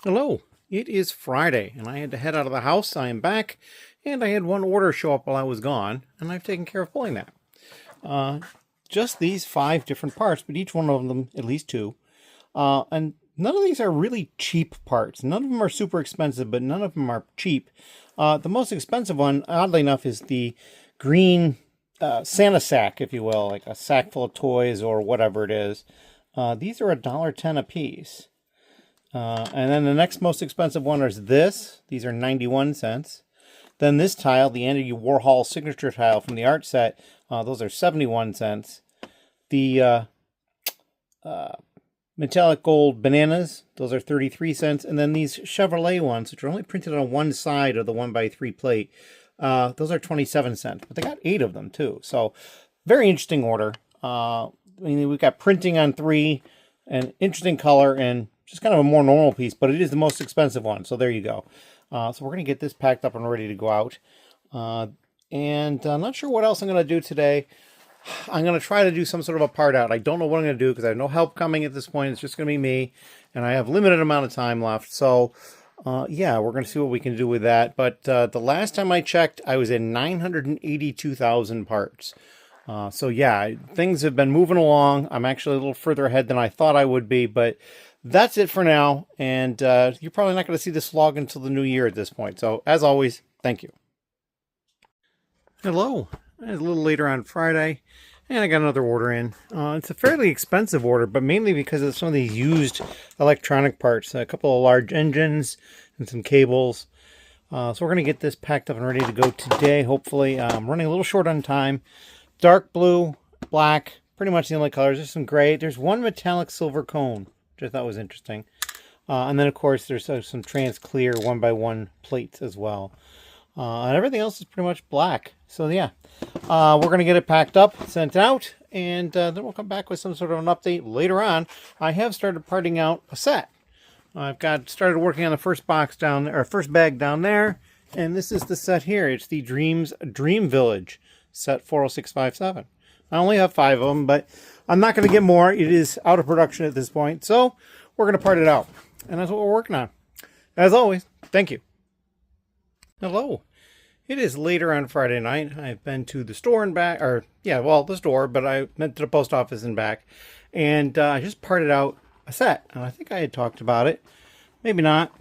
Hello, it is Friday and I had to head out of the house. I am back and I had one order show up while I was gone and I've taken care of pulling that. Just these 5 different parts, but each one of them at least 2. And none of these are really cheap parts. None of them are super expensive, but none of them are cheap. The most expensive one, oddly enough, is the green Santa sack, if you will, like a sack full of toys or whatever it is. These are $1.10 a piece. And then the next most expensive one is this. These are 91 cents. Then this tile, the Andy Warhol signature tile from the art set, those are 71 cents. The metallic gold bananas, those are 33 cents. And then these Chevrolet ones, which are only printed on one side of the 1x3 plate, those are 27 cents. But they got 8 of them too. So very interesting order. I mean, we've got printing on 3, and interesting color, and just kind of a more normal piece, but it is the most expensive one. So there you go. So we're going to get this packed up and ready to go out. And I'm not sure what else I'm going to do today. I'm going to try to do some sort of a part out. I don't know what I'm going to do because I have no help coming at this point. It's just going to be me, and I have limited amount of time left. So yeah, we're going to see what we can do with that. But the last time I checked, I was in 982,000 parts. So yeah, things have been moving along. I'm actually a little further ahead than I thought I would be, but that's it for now. And you're probably not going to see this vlog until the new year at this point. So as always, thank you. Hello. It's a little later on Friday, and I got another order in. It's a fairly expensive order, but mainly because of some of these used electronic parts. A couple of large engines and some cables. So we're going to get this packed up and ready to go today, hopefully. I'm running a little short on time. Dark blue, black, pretty much the only colors. There's some gray. There's one metallic silver cone, which I thought was interesting. And then, of course, there's some trans clear 1x1 plates as well. And everything else is pretty much black. So, yeah, we're going to get it packed up, sent out, and then we'll come back with some sort of an update later on. I have started parting out a set. I've started working on the first box down there, or first bag down there, and this is the set here. It's the Dream Village set 40657. I only have 5 of them, but I'm not going to get more. It is out of production at this point, so we're going to part it out, and that's what we're working on. As always, thank you. Hello. It is later on Friday night. I've been to the store and back, or yeah, well, the store, but I went to the post office and back, and I just parted out a set, and I think I had talked about it. Maybe not.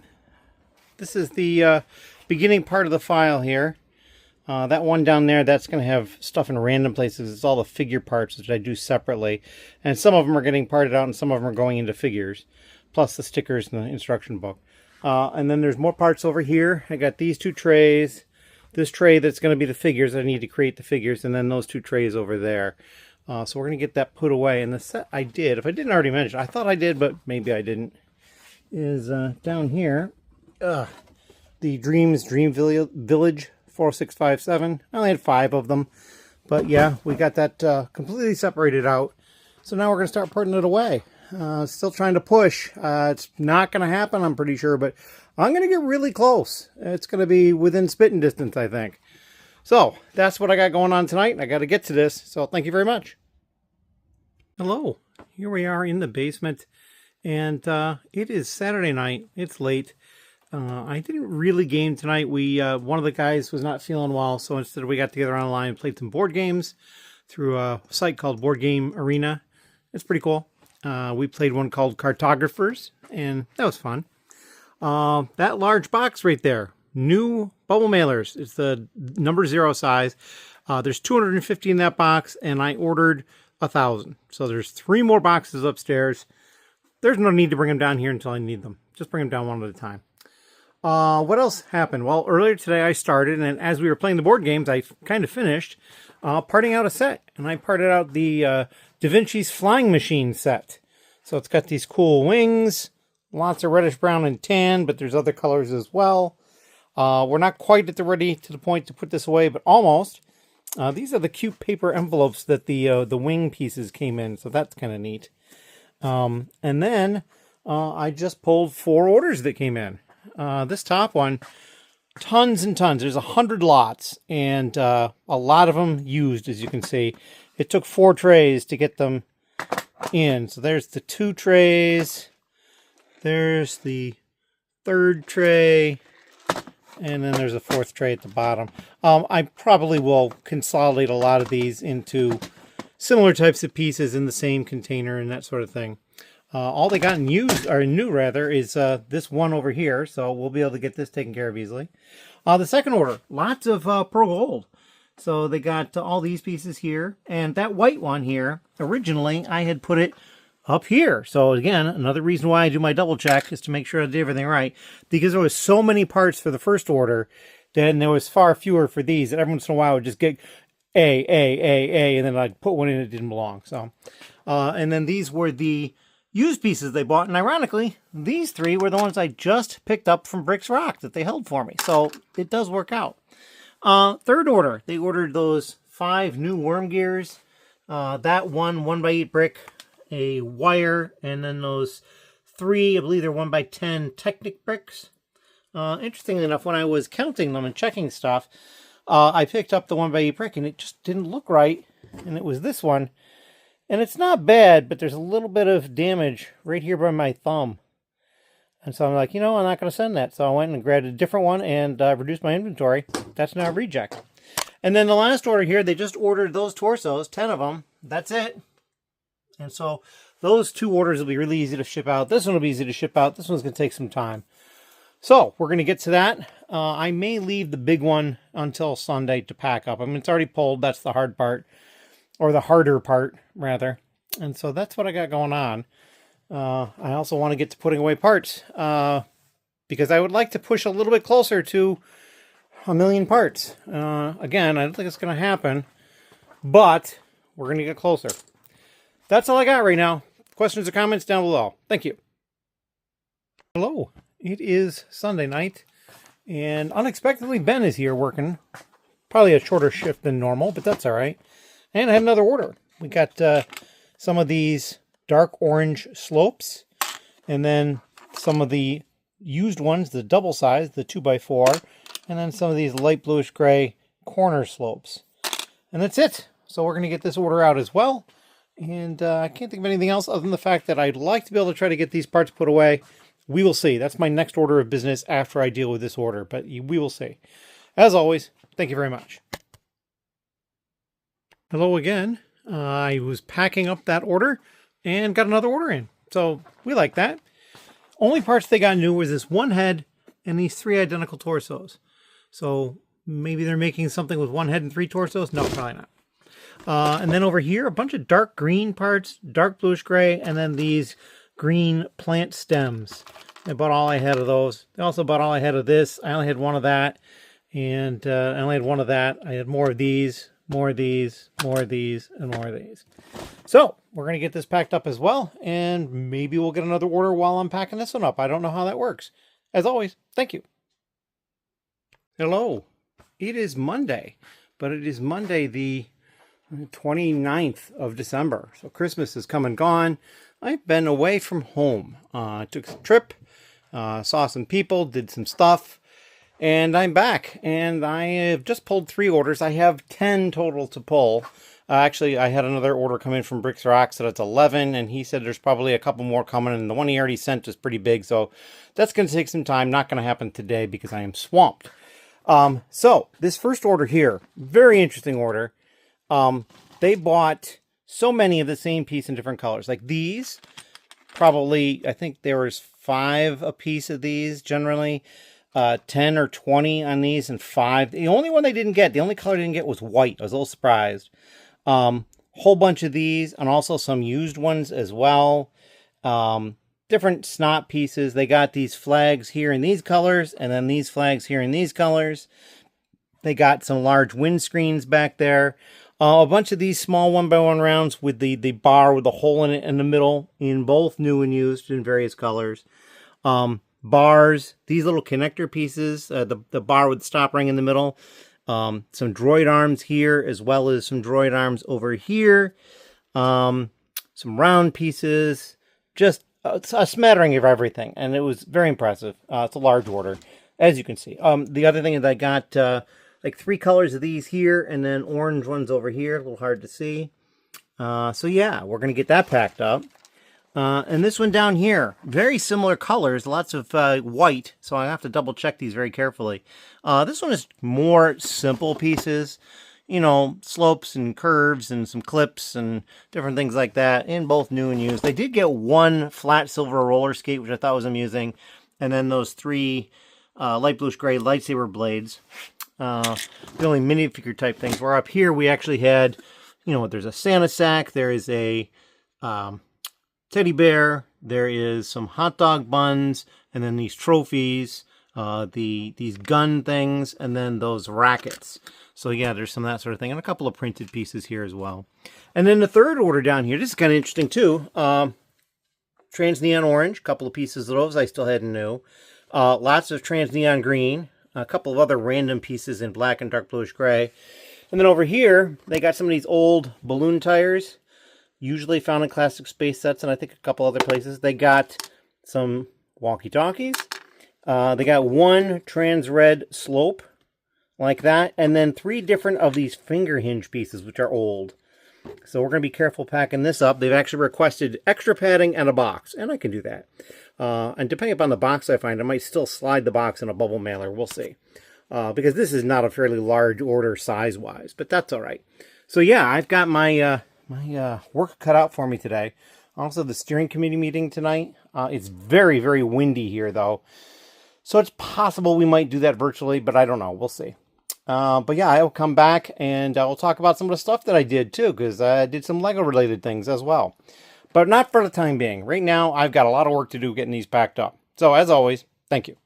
This is the beginning part of the file here. That one down there, that's going to have stuff in random places. It's all the figure parts that I do separately. And some of them are getting parted out and some of them are going into figures. Plus the stickers and the instruction book. And then there's more parts over here. I got these 2 trays. This tray that's going to be the figures. I need to create the figures. And then those 2 trays over there. So we're going to get that put away. And the set I did, if I didn't already mention, I thought I did, but maybe I didn't, is down here. The Dream Village 40657. I only had 5 of them, but yeah, we got that completely separated out. So now we're going to start putting it away. Still trying to push. It's not going to happen, I'm pretty sure, but I'm going to get really close. It's going to be within spitting distance, I think. So that's what I got going on tonight. I got to get to this, so thank you very much. Hello. Here we are in the basement, and it is Saturday night. It's late. I didn't really game tonight. One of the guys was not feeling well, so instead we got together online and played some board games through a site called Board Game Arena. It's pretty cool. We played one called Cartographers, and that was fun. That large box right there, new bubble mailers. It's the number 0 size. There's 250 in that box, and I ordered 1,000. So there's 3 more boxes upstairs. There's no need to bring them down here until I need them. Just bring them down one at a time. What else happened? Well, earlier today I started, and as we were playing the board games, I kind of finished parting out a set. And I parted out the Da Vinci's Flying Machine set. So it's got these cool wings, lots of reddish brown and tan, but there's other colors as well. We're not quite at the point to put this away, but almost. These are the cute paper envelopes that the wing pieces came in, so that's kind of neat. And then I just pulled 4 orders that came in. This top one, tons and tons. There's 100 lots, and a lot of them used, as you can see. It took 4 trays to get them in. So there's the 2 trays. There's the third tray, and then there's a fourth tray at the bottom. I probably will consolidate a lot of these into similar types of pieces in the same container and that sort of thing. All they got in used, or new rather, is this one over here, so we'll be able to get this taken care of easily. The second order, lots of pearl gold. So they got all these pieces here, and that white one here, originally I had put it up here. So again, another reason why I do my double check is to make sure I did everything right, because there was so many parts for the first order, then there was far fewer for these, that every once in a while I would just get A, and then I'd put one in that didn't belong. So, and then these were the used pieces they bought, and ironically, these three were the ones I just picked up from Bricks ROC that they held for me. So it does work out. Third order, they ordered those 5 new worm gears, that one 1x8 brick, a wire, and then those 3, I believe they're 1x10 Technic bricks. Interestingly enough, when I was counting them and checking stuff, I picked up the 1x8 brick and it just didn't look right, and it was this one. And it's not bad, but there's a little bit of damage right here by my thumb. And so I'm like, you know, I'm not going to send that. So I went and grabbed a different one and reduced my inventory. That's now a reject. And then the last order here, they just ordered those torsos, 10 of them. That's it. And so those 2 orders will be really easy to ship out. This one will be easy to ship out. This one's going to take some time. So we're going to get to that. I may leave the big one until Sunday to pack up. I mean, it's already pulled. That's the hard part. Or the harder part, rather. And so that's what I got going on. I also want to get to putting away parts. Because I would like to push a little bit closer to 1 million parts. Again, I don't think it's going to happen. But we're going to get closer. That's all I got right now. Questions or comments down below. Thank you. Hello. It is Sunday night. And unexpectedly, Ben is here working. Probably a shorter shift than normal, but that's all right. And I had another order. We got some of these dark orange slopes, and then some of the used ones, the double size, the 2x4, and then some of these light bluish gray corner slopes. And that's it. So we're going to get this order out as well. And I can't think of anything else other than the fact that I'd like to be able to try to get these parts put away. We will see. That's my next order of business after I deal with this order, but we will see. As always, thank you very much. Hello again. I was packing up that order and got another order in. So we like that. Only parts they got new was this one head and these 3 identical torsos. So maybe they're making something with 1 head and 3 torsos? No, probably not. And then over here, a bunch of dark green parts, dark bluish gray, and then these green plant stems. I bought all I had of those. They also bought all I had of this. I only had 1 of that. And I only had 1 of that. I had more of these. More of these, more of these, and more of these. So we're going to get this packed up as well, and maybe we'll get another order while I'm packing this one up. I don't know how that works. As always, thank you. Hello. It is Monday, but it is Monday the 29th of December. So Christmas has come and gone. I've been away from home. Took a trip, saw some people, did some stuff. And I'm back, and I have just pulled 3 orders. I have 10 total to pull. Actually, I had another order come in from Bricks ROC, so that's 11, and he said there's probably a couple more coming, and the one he already sent is pretty big, so that's going to take some time. Not going to happen today because I am swamped. So, this first order here, very interesting order. They bought so many of the same piece in different colors. Like these, probably, I think there was 5 a piece of these, generally. 10 or 20 on these and 5. The only one they didn't get, the only color they didn't get was white. I was a little surprised. Whole bunch of these and also some used ones as well. Different snot pieces. They got these flags here in these colors and then these flags here in these colors. They got some large windscreens back there. A bunch of these small 1x1 rounds with the bar with the hole in it in the middle in both new and used in various colors. Bars, these little connector pieces, the bar with the stop ring in the middle, some droid arms here, as well as some droid arms over here, some round pieces, just a smattering of everything, and it was very impressive. It's a large order, as you can see. The other thing is I got like 3 colors of these here, and then orange ones over here, a little hard to see. So yeah, we're going to get that packed up. And this one down here, very similar colors, lots of white, so I have to double check these very carefully. This one is more simple pieces, you know, slopes and curves and some clips and different things like that, in both new and used. They did get one flat silver roller skate, which I thought was amusing, and then those three light bluish gray lightsaber blades. The only minifigure type things. Where up here we actually had, you know, there's a Santa sack, there is a teddy bear, there is some hot dog buns, and then these trophies, these gun things, and then those rackets. So yeah, there's some of that sort of thing, and a couple of printed pieces here as well. And then the third order down here, this is kind of interesting too. Trans neon orange, a couple of pieces of those I still hadn't knew. Lots of trans neon green, a couple of other random pieces in black and dark bluish gray. And then over here, they got some of these old balloon tires, usually found in classic space sets, and I think a couple other places. They got some walkie-talkies. They got one trans red slope, like that, and then 3 different of these finger hinge pieces, which are old. So we're going to be careful packing this up. They've actually requested extra padding and a box, and I can do that. And depending upon the box I find, I might still slide the box in a bubble mailer. We'll see. Because this is not a fairly large order size-wise, but that's all right. So yeah, I've got my work cut out for me today. Also, the steering committee meeting tonight. It's very, very windy here, though. So it's possible we might do that virtually, but I don't know. We'll see. But yeah, I'll come back and I'll talk about some of the stuff that I did, too, because I did some Lego-related things as well. But not for the time being. Right now, I've got a lot of work to do getting these packed up. So, as always, thank you.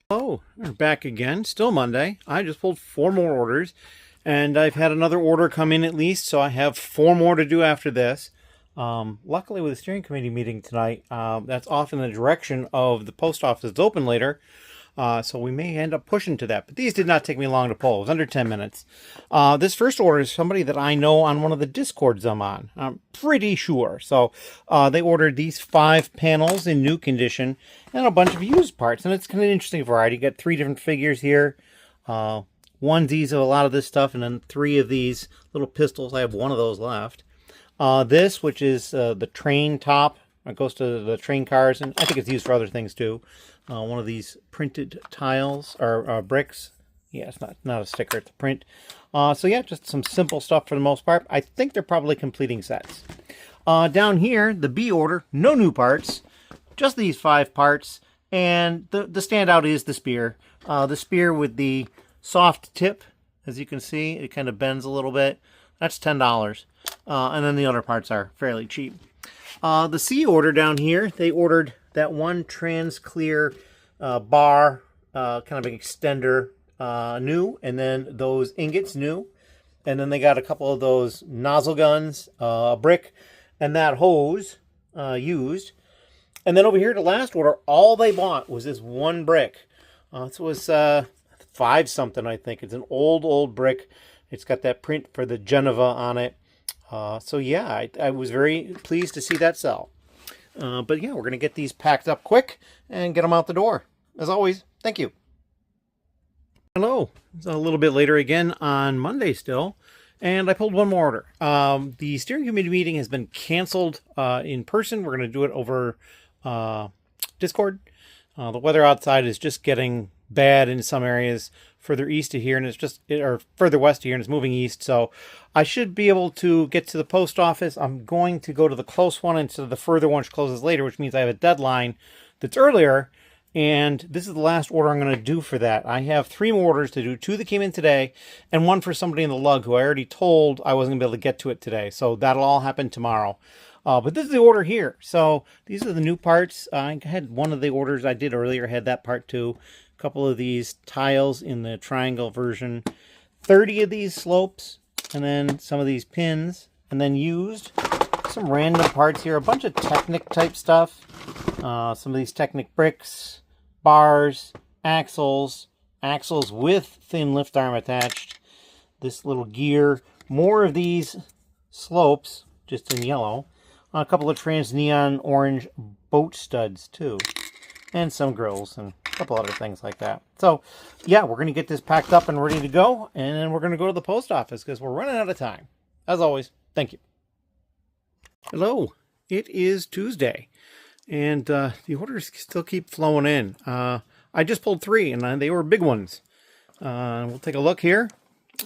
Oh, we're back again. Still Monday. I just pulled 4 more orders. And I've had another order come in at least, so I have 4 more to do after this. Luckily, with the steering committee meeting tonight, that's off in the direction of the post office that's open later. So we may end up pushing to that. But these did not take me long to pull. It was under 10 minutes. This first order is somebody that I know on one of the Discords I'm on. I'm pretty sure. So they ordered these 5 panels in new condition and a bunch of used parts. And it's kind of an interesting variety. You got 3 different figures here. Onesies of a lot of this stuff, and then 3 of these little pistols. I have 1 of those left. This, which is the train top, it goes to the train cars, and I think it's used for other things too. One of these printed tiles, or bricks. Yeah, it's not a sticker, it's a print. So yeah, just some simple stuff for the most part. I think they're probably completing sets. Down here, the B order, no new parts, just these 5 parts, and the standout is the spear. The spear with the soft tip, as you can see, it kind of bends a little bit. That's $10. And then the other parts are fairly cheap. The C order down here, they ordered that one trans clear bar, kind of an extender new, and then those ingots new. And then they got a couple of those nozzle guns, a brick, and that hose used. And then over here, the last order, all they bought was this one brick. This was 5 something, I think. It's an old brick. It's got that print for the Geneva on it. So yeah, I was very pleased to see that sell. But yeah, we're going to get these packed up quick and get them out the door. As always, thank you. Hello. It's a little bit later again on Monday still, and I pulled 1 more order. The steering committee meeting has been canceled in person. We're going to do it over Discord. The weather outside is just getting bad in some areas further east of here, and it's just, or further west of here, and it's moving east. So I should be able to get to the post office. I'm going to go to the close one instead of the further one, which closes later, which means I have a deadline that's earlier. And this is the last order I'm going to do for that. I have 3 more orders to do. 2 that came in today, and 1 for somebody in the lug who I already told I wasn't going to be able to get to it today. So that'll all happen tomorrow. But this is the order here. So these are the new parts. I had one of the orders I did earlier, had that part too. A couple of these tiles in the triangle version. 30 of these slopes, and then some of these pins, and then used. Some random parts here. A bunch of Technic type stuff. Some of these Technic bricks, bars, axles with thin lift arm attached. This little gear. More of these slopes, just in yellow. A couple of trans neon orange boat studs too, and some grills and a couple other things like that. So yeah, we're going to get this packed up and ready to go, and then we're going to go to the post office because we're running out of time. As always, thank you. Hello. It is Tuesday, and the orders still keep flowing in. I just pulled 3, and they were big ones. We'll take a look here.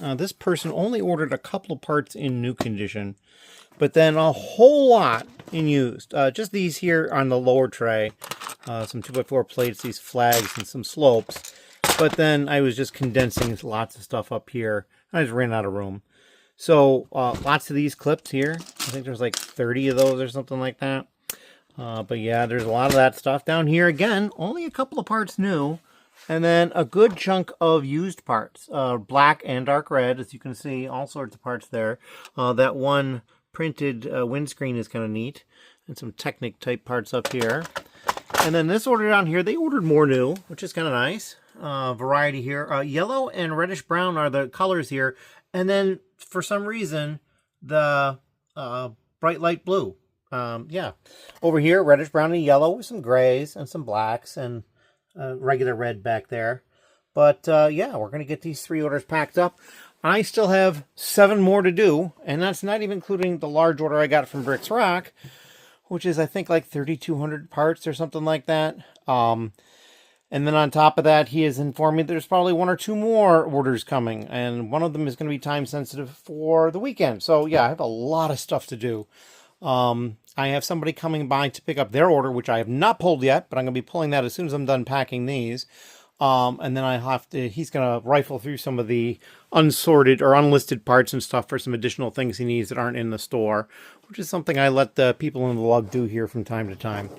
This person only ordered a couple of parts in new condition, but then a whole lot in used. Just these here on the lower tray, some 2x4 plates, these flags, and some slopes. But then I was just condensing lots of stuff up here. I just ran out of room. So lots of these clips here. I think there's like 30 of those or something like that. But yeah, there's a lot of that stuff. Down here, again, only a couple of parts new. And then a good chunk of used parts. Black and dark red, as you can see, all sorts of parts there. That one printed windscreen is kind of neat. And some Technic type parts up here. And then this order down here, they ordered more new, which is kind of nice. Variety here. Yellow and reddish brown are the colors here. And then, for some reason, the bright light blue. Yeah. Over here, reddish brown and yellow with some grays and some blacks and regular red back there. But, yeah, we're going to get these 3 orders packed up. I still have 7 more to do, and that's not even including the large order I got from Bricks ROC, which is, I think, like 3,200 parts or something like that. And then on top of that, he has informed me there's probably 1 or 2 more orders coming, and one of them is going to be time sensitive for the weekend. So yeah, I have a lot of stuff to do. I have somebody coming by to pick up their order, which I have not pulled yet, but I'm going to be pulling that as soon as I'm done packing these. And then he's going to rifle through some of the unsorted or unlisted parts and stuff for some additional things he needs that aren't in the store, which is something I let the people in the lug do here from time to time.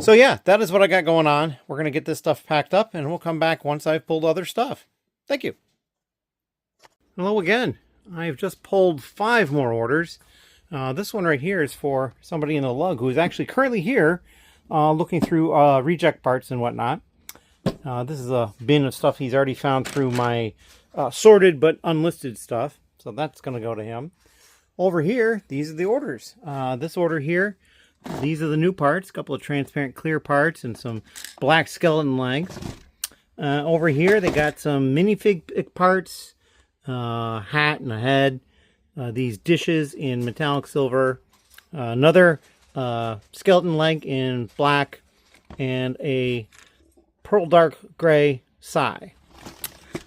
So yeah, that is what I got going on. We're going to get this stuff packed up, and we'll come back once I've pulled other stuff. Thank you. Hello again. I have just pulled 5 more orders. This one right here is for somebody in the lug who is actually currently here looking through reject parts and whatnot. This is a bin of stuff he's already found through my sorted but unlisted stuff. So that's going to go to him. Over here, these are the orders. This order here, these are the new parts. A couple of transparent clear parts and some black skeleton legs. Over here, they got some minifig parts, hat and a head. These dishes in metallic silver. Another skeleton leg in black. And a pearl dark gray sai.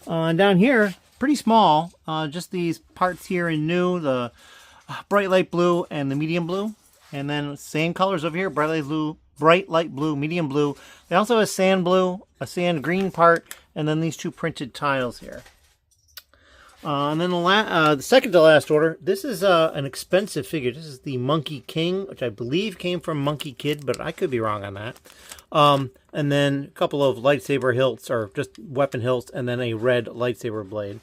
Down here, pretty small, just these parts here in new, the bright light blue and the medium blue. And then same colors over here, bright light blue, medium blue. They also have a sand blue, a sand green part, and then these 2 printed tiles here. And then the second to last order, this is an expensive figure. This is the Monkey King, which I believe came from Monkey Kid, but I could be wrong on that. And then a couple of lightsaber hilts, or just weapon hilts, and then a red lightsaber blade.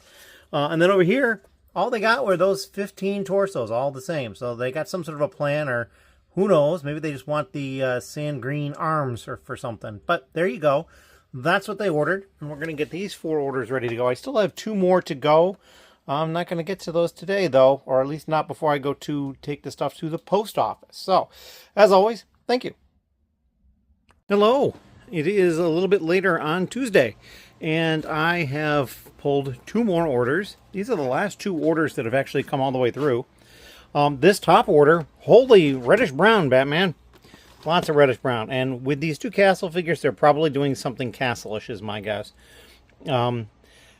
And then over here, all they got were those 15 torsos, all the same. So they got some sort of a plan, or who knows, maybe they just want the sand green arms or for something. But there you go. That's what they ordered, and we're going to get these 4 orders ready to go. I still have 2 more to go. I'm not going to get to those today, though, or at least not before I go to take the stuff to the post office. So, as always, thank you. Hello. It is a little bit later on Tuesday, and I have pulled 2 more orders. These are the last 2 orders that have actually come all the way through. This top order, holy reddish brown, Batman. Lots of reddish brown. And with these 2 castle figures, they're probably doing something castle-ish, is my guess. And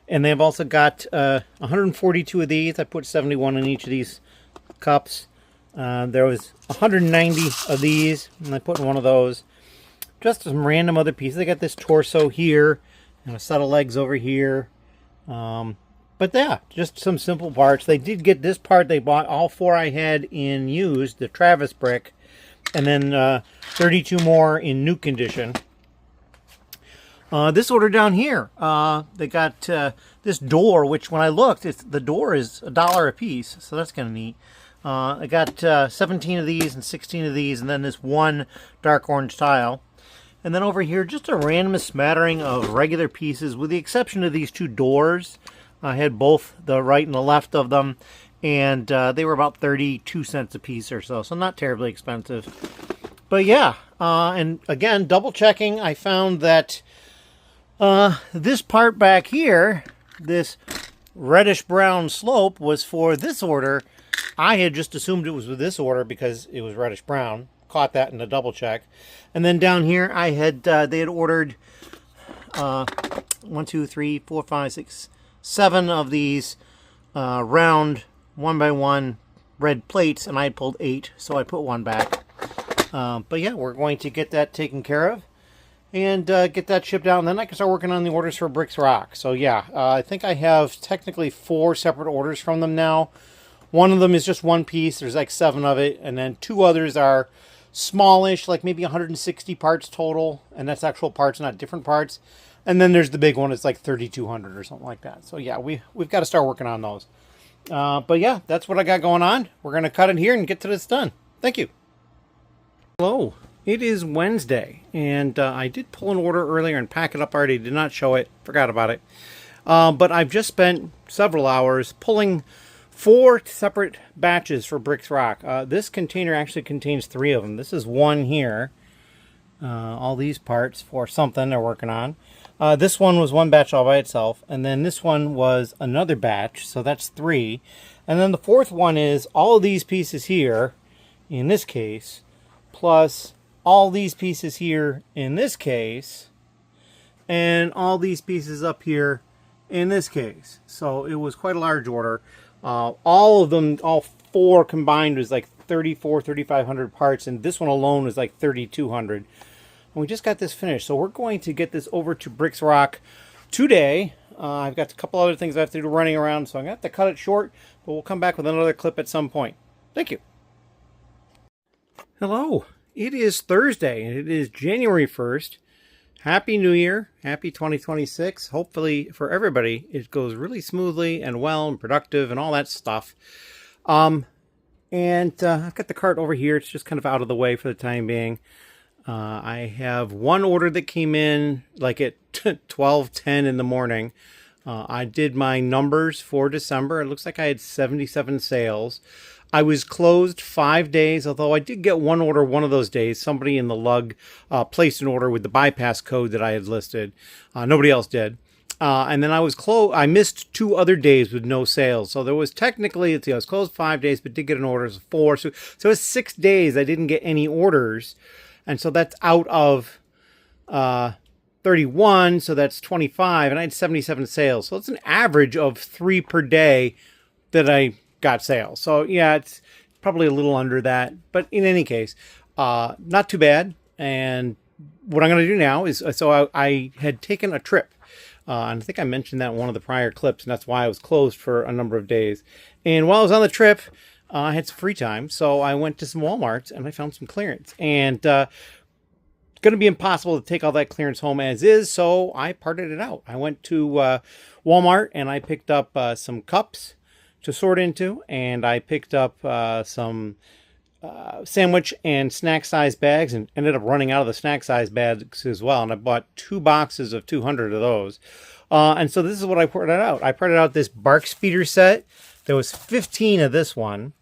they've also got 142 of these. I put 71 in each of these cups. There was 190 of these, and I put in one of those. Just some random other pieces. They got this torso here, and a set of legs over here. But yeah, just some simple parts. They did get this part. They bought all 4 I had in used, the Travis brick. And then 32 more in new condition. This order down here, they got this door, which when I looked, the door is $1 a piece, so that's kind of neat. I got 17 of these and 16 of these, and then this 1 dark orange tile. And then over here, just a random smattering of regular pieces, with the exception of these 2 doors. I had both the right and the left of them. And they were about 32 cents a piece or so, so not terribly expensive. But yeah, and again, double checking, I found that this part back here, this reddish brown slope, was for this order. I had just assumed it was with this order because it was reddish brown. caught that in a double check. And then down here, I had they had ordered 1, 2, 3, 4, 5, 6, 7 of these round 1x1 red plates, and I had pulled 8, so I put 1 back. But yeah, we're going to get that taken care of and get that shipped out, and then I can start working on the orders for Bricks ROC. So yeah, I think I have technically 4 separate orders from them now. One of them is just one piece. There's like 7 of it, and then 2 others are smallish, like maybe 160 parts total, and that's actual parts, not different parts. And then there's the big one. It's like 3,200 or something like that. So yeah, we've got to start working on those. But yeah, that's what I got going on. We're going to cut it here and get to this done. Thank you. Hello. It is Wednesday, and I did pull an order earlier and pack it up already. Did not show it. Forgot about it. But I've just spent several hours pulling 4 separate batches for Bricks ROC. This container actually contains 3 of them. This is one here. All these parts for something they're working on. This one was 1 batch all by itself, and then this one was another batch, so that's 3. And then the 4th one is all of these pieces here, in this case, plus all these pieces here in this case, and all these pieces up here in this case. So it was quite a large order. All of them, all 4 combined, was like 3,500 parts, and this one alone was like 3,200. And we just got this finished, so we're going to get this over to Bricks ROC today. I've got a couple other things I have to do running around, so I'm going to have to cut it short, but we'll come back with another clip at some point. Thank you. Hello. It is Thursday, and it is January 1st. Happy New Year. Happy 2026. Hopefully, for everybody, it goes really smoothly and well and productive and all that stuff. I've got the cart over here. It's just kind of out of the way for the time being. I have one order that came in like at 12:10 in the morning. I did my numbers for December. It looks like I had 77 sales. I was closed 5 days, although I did get one order one of those days. Somebody in the lug placed an order with the bypass code that I had listed. Nobody else did. And then I was closed. I missed 2 other days with no sales. So there was technically, I was closed 5 days, but did get an order of 4. So it was 6 days I didn't get any orders. And so that's out of 31. So that's 25. And I had 77 sales. So it's an average of 3 per day that I got sales. So yeah, it's probably a little under that. But in any case, not too bad. And what I'm going to do now is, so I had taken a trip. And I think I mentioned that in one of the prior clips, and that's why I was closed for a number of days. And while I was on the trip, I had some free time, so I went to some Walmarts and I found some clearance. And it's going to be impossible to take all that clearance home as is, so I parted it out. I went to Walmart and I picked up some cups to sort into, and I picked up some sandwich and snack size bags, and ended up running out of the snack size bags as well. And I bought 2 boxes of 200 of those. And so this is what I parted out. I parted out this bark speeder set. There was 15 of this one.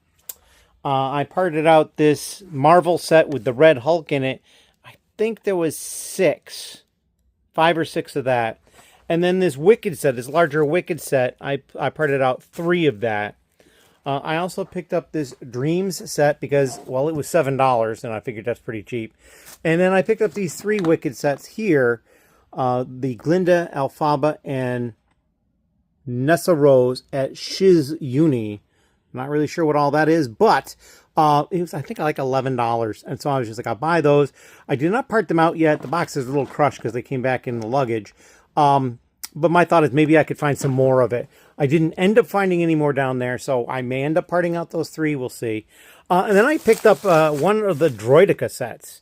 I parted out this Marvel set with the Red Hulk in it. I think there was 5 or 6 of that. And then this Wicked set, this larger Wicked set, I parted out 3 of that. I also picked up this Dreams set because, well, it was $7, and I figured that's pretty cheap. And then I picked up these 3 Wicked sets here. The Glinda, Alphaba, and Nessa Rose at Shiz Uni. I'm not really sure what all that is, but it was, I think, like $11. And so I was just like, I'll buy those. I did not part them out yet. The box is a little crushed because they came back in the luggage. But my thought is maybe I could find some more of it. I didn't end up finding any more down there, so I may end up parting out those 3. We'll see. And then I picked up one of the Droideka sets.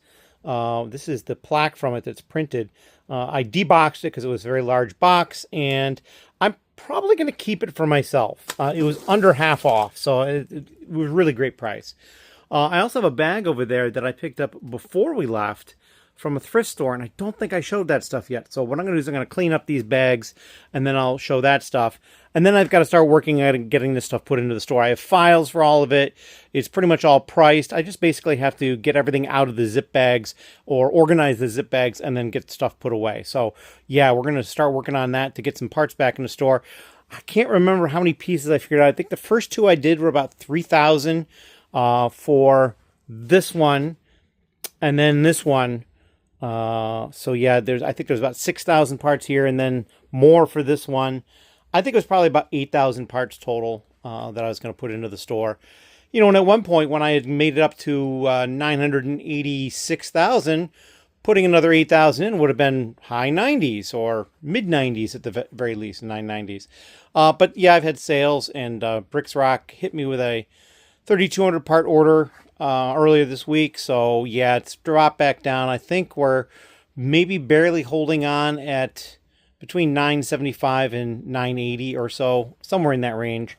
This is the plaque from it that's printed. I deboxed it because it was a very large box, and I'm probably going to keep it for myself. It was under half off, so it was a really great price. I also have a bag over there that I picked up before we left from a thrift store, and I don't think I showed that stuff yet. So what I'm going to do is I'm going to clean up these bags, and then I'll show that stuff. And then I've got to start working at getting this stuff put into the store. I have files for all of it. It's pretty much all priced. I just basically have to get everything out of the zip bags or organize the zip bags and then get stuff put away. So yeah, we're going to start working on that to get some parts back in the store. I can't remember how many pieces I figured out. I think the first 2 I did were about 3,000 for this one. And then this one, so yeah, I think there's about 6,000 parts here, and then more for this one. I think it was probably about 8,000 parts total that I was going to put into the store. You know, and at one point when I had made it up to 986,000, putting another 8,000 in would have been high 90s or mid 90s at the very least, 990s. But yeah, I've had sales, and Bricks ROC hit me with a 3,200 part order earlier this week. So yeah, it's dropped back down. I think we're maybe barely holding on at between 975 and 980 or so, somewhere in that range.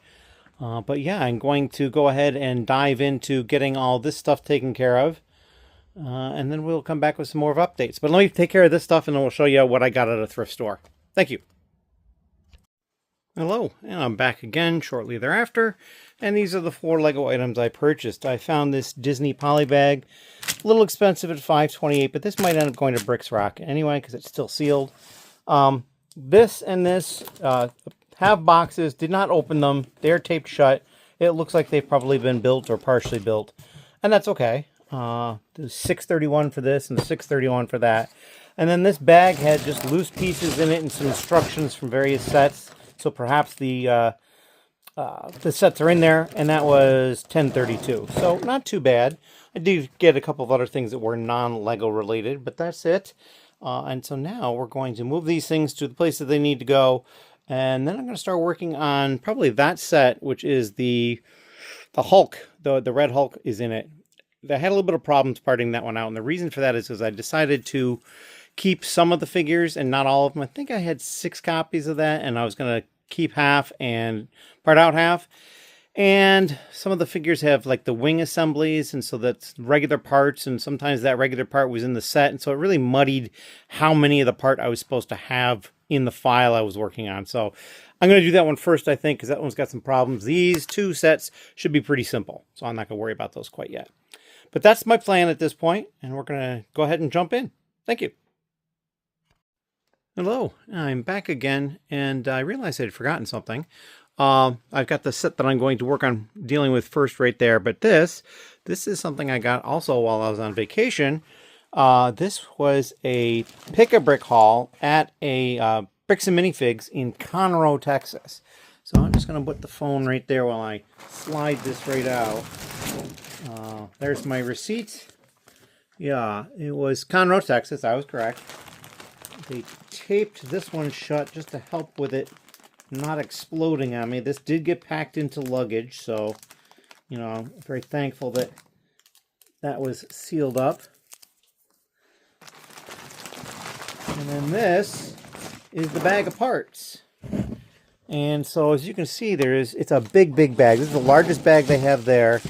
But yeah, I'm going to go ahead and dive into getting all this stuff taken care of. And then we'll come back with some more of updates. But let me take care of this stuff, and then we'll show you what I got at a thrift store. Thank you. Hello, and I'm back again shortly thereafter. And these are the 4 Lego items I purchased. I found this Disney poly bag, a little expensive at $5.28, but this might end up going to Bricks ROC anyway because it's still sealed. This and this have boxes, did not open them. They're taped shut. It looks like they've probably been built or partially built, and that's okay. There's $6.31 for this and the $6.31 for that. And then this bag had just loose pieces in it and some instructions from various sets. So perhaps the sets are in there, and that was $10.32. So not too bad. I did get a couple of other things that were non-Lego related, but that's it. And so now we're going to move these things to the place that they need to go. And then I'm going to start working on probably that set, which is the Hulk. The Red Hulk is in it. I had a little bit of problems parting that one out, and the reason for that is because I decided to keep some of the figures and not all of them. I think I had 6 copies of that, and I was going to keep half and part out half. And some of the figures have like the wing assemblies, and so that's regular parts, and sometimes that regular part was in the set, and so it really muddied how many of the part I was supposed to have in the file I was working on. So I'm going to do that one first, I think, because that one's got some problems. These 2 sets should be pretty simple, so I'm not going to worry about those quite yet. But that's my plan at this point, and we're going to go ahead and jump in. Thank you. Hello, I'm back again, and I realized I'd forgotten something. I've got the set that I'm going to work on dealing with first right there, but this is something I got also while I was on vacation. This was a pick-a-brick haul at a Bricks and Minifigs in Conroe, Texas. So I'm just going to put the phone right there while I slide this right out. There's my receipt. Yeah, it was Conroe, Texas. I was correct. They taped this one shut just to help with it not exploding on me. This did get packed into luggage, so, you know, I'm very thankful that that was sealed up. And then this is the bag of parts. And so, as you can see, it's a big bag. This is the largest bag they have there.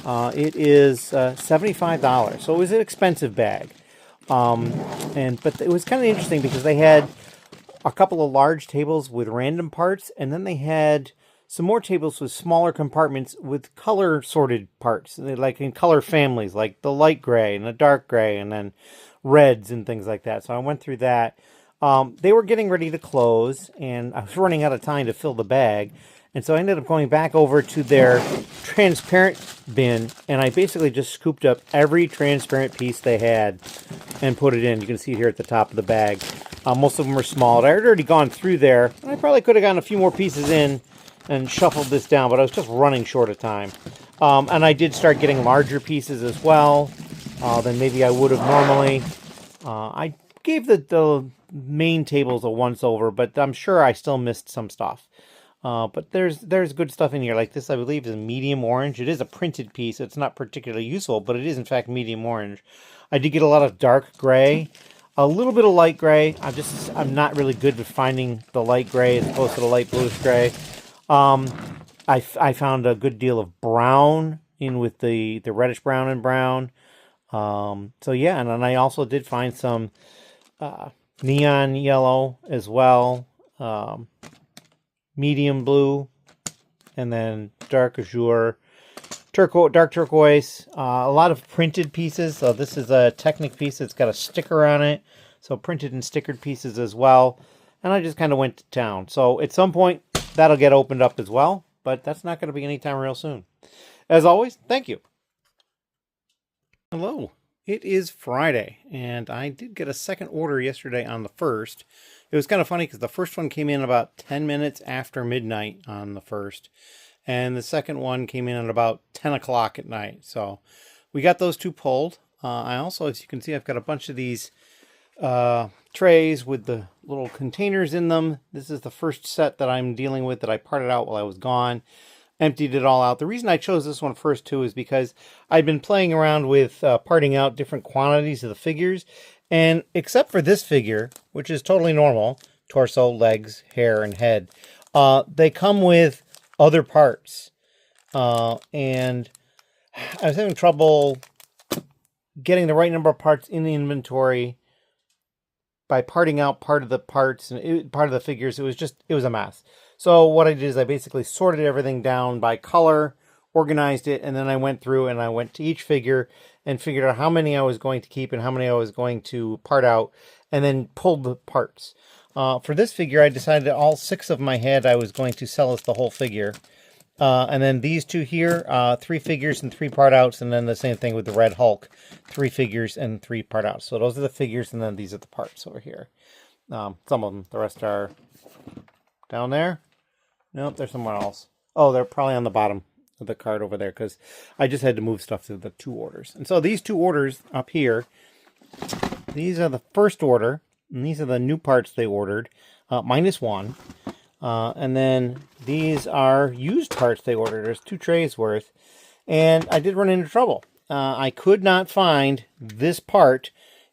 It is $75, so it was an expensive bag. But it was kind of interesting because they had a couple of large tables with random parts, and then they had some more tables with smaller compartments with color sorted parts, like in color families, like the light gray and the dark gray, and then reds and things like that. So I went through that. They were getting ready to close, and I was running out of time to fill the bag. And so I ended up going back over to their transparent bin, and I basically just scooped up every transparent piece they had and put it in. You can see here at the top of the bag. Most of them were small. I had already gone through there, and I probably could have gotten a few more pieces in and shuffled this down, but I was just running short of time. And I did start getting larger pieces as well than maybe I would have normally. I gave the main tables a once-over, but I'm sure I still missed some stuff. But there's good stuff in here. Like this, I believe, is medium orange. It is a printed piece. It's not particularly useful, but it is, in fact, medium orange. I did get a lot of dark gray, a little bit of light gray. I'm not really good with finding the light gray as opposed to the light bluish gray. I found a good deal of brown in with the reddish brown and brown. So yeah, and then I also did find some neon yellow as well. Medium blue, and then dark azure, dark turquoise, a lot of printed pieces. So this is a Technic piece. It's got a sticker on it, so printed and stickered pieces as well. And I just kind of went to town. So at some point, that'll get opened up as well, but that's not going to be anytime real soon. As always, thank you. Hello. It is Friday, and I did get a second order yesterday on the 1st. It was kind of funny because the first one came in about 10 minutes after midnight on the 1st, and the second one came in at about 10 o'clock at night. So we got those two pulled. I also, as you can see, I've got a bunch of these trays with the little containers in them. This is the first set that I'm dealing with that I parted out while I was gone. Emptied it all out. The reason I chose this one first too is because I'd been playing around with parting out different quantities of the figures, and except for this figure, which is totally normal, torso, legs, hair, and head, they come with other parts, and I was having trouble getting the right number of parts in the inventory by parting out part of the parts and part of the figures. It was a mess. So what I did is I basically sorted everything down by color, organized it, and then I went through and I went to each figure and figured out how many I was going to keep and how many I was going to part out, and then pulled the parts. For this figure, I decided that all 6 of my head I was going to sell as the whole figure. And then these two here, 3 figures and 3 part outs, and then the same thing with the Red Hulk, 3 figures and 3 part outs. So those are the figures, and then these are the parts over here. Some of them, the rest are down there. Nope, they're somewhere else. Oh, they're probably on the bottom of the card over there, because I just had to move stuff to the 2 orders. And so these 2 orders up here, these are the first order, and these are the new parts they ordered, -1. And then these are used parts they ordered. There's 2 trays worth. And I did run into trouble. I could not find this part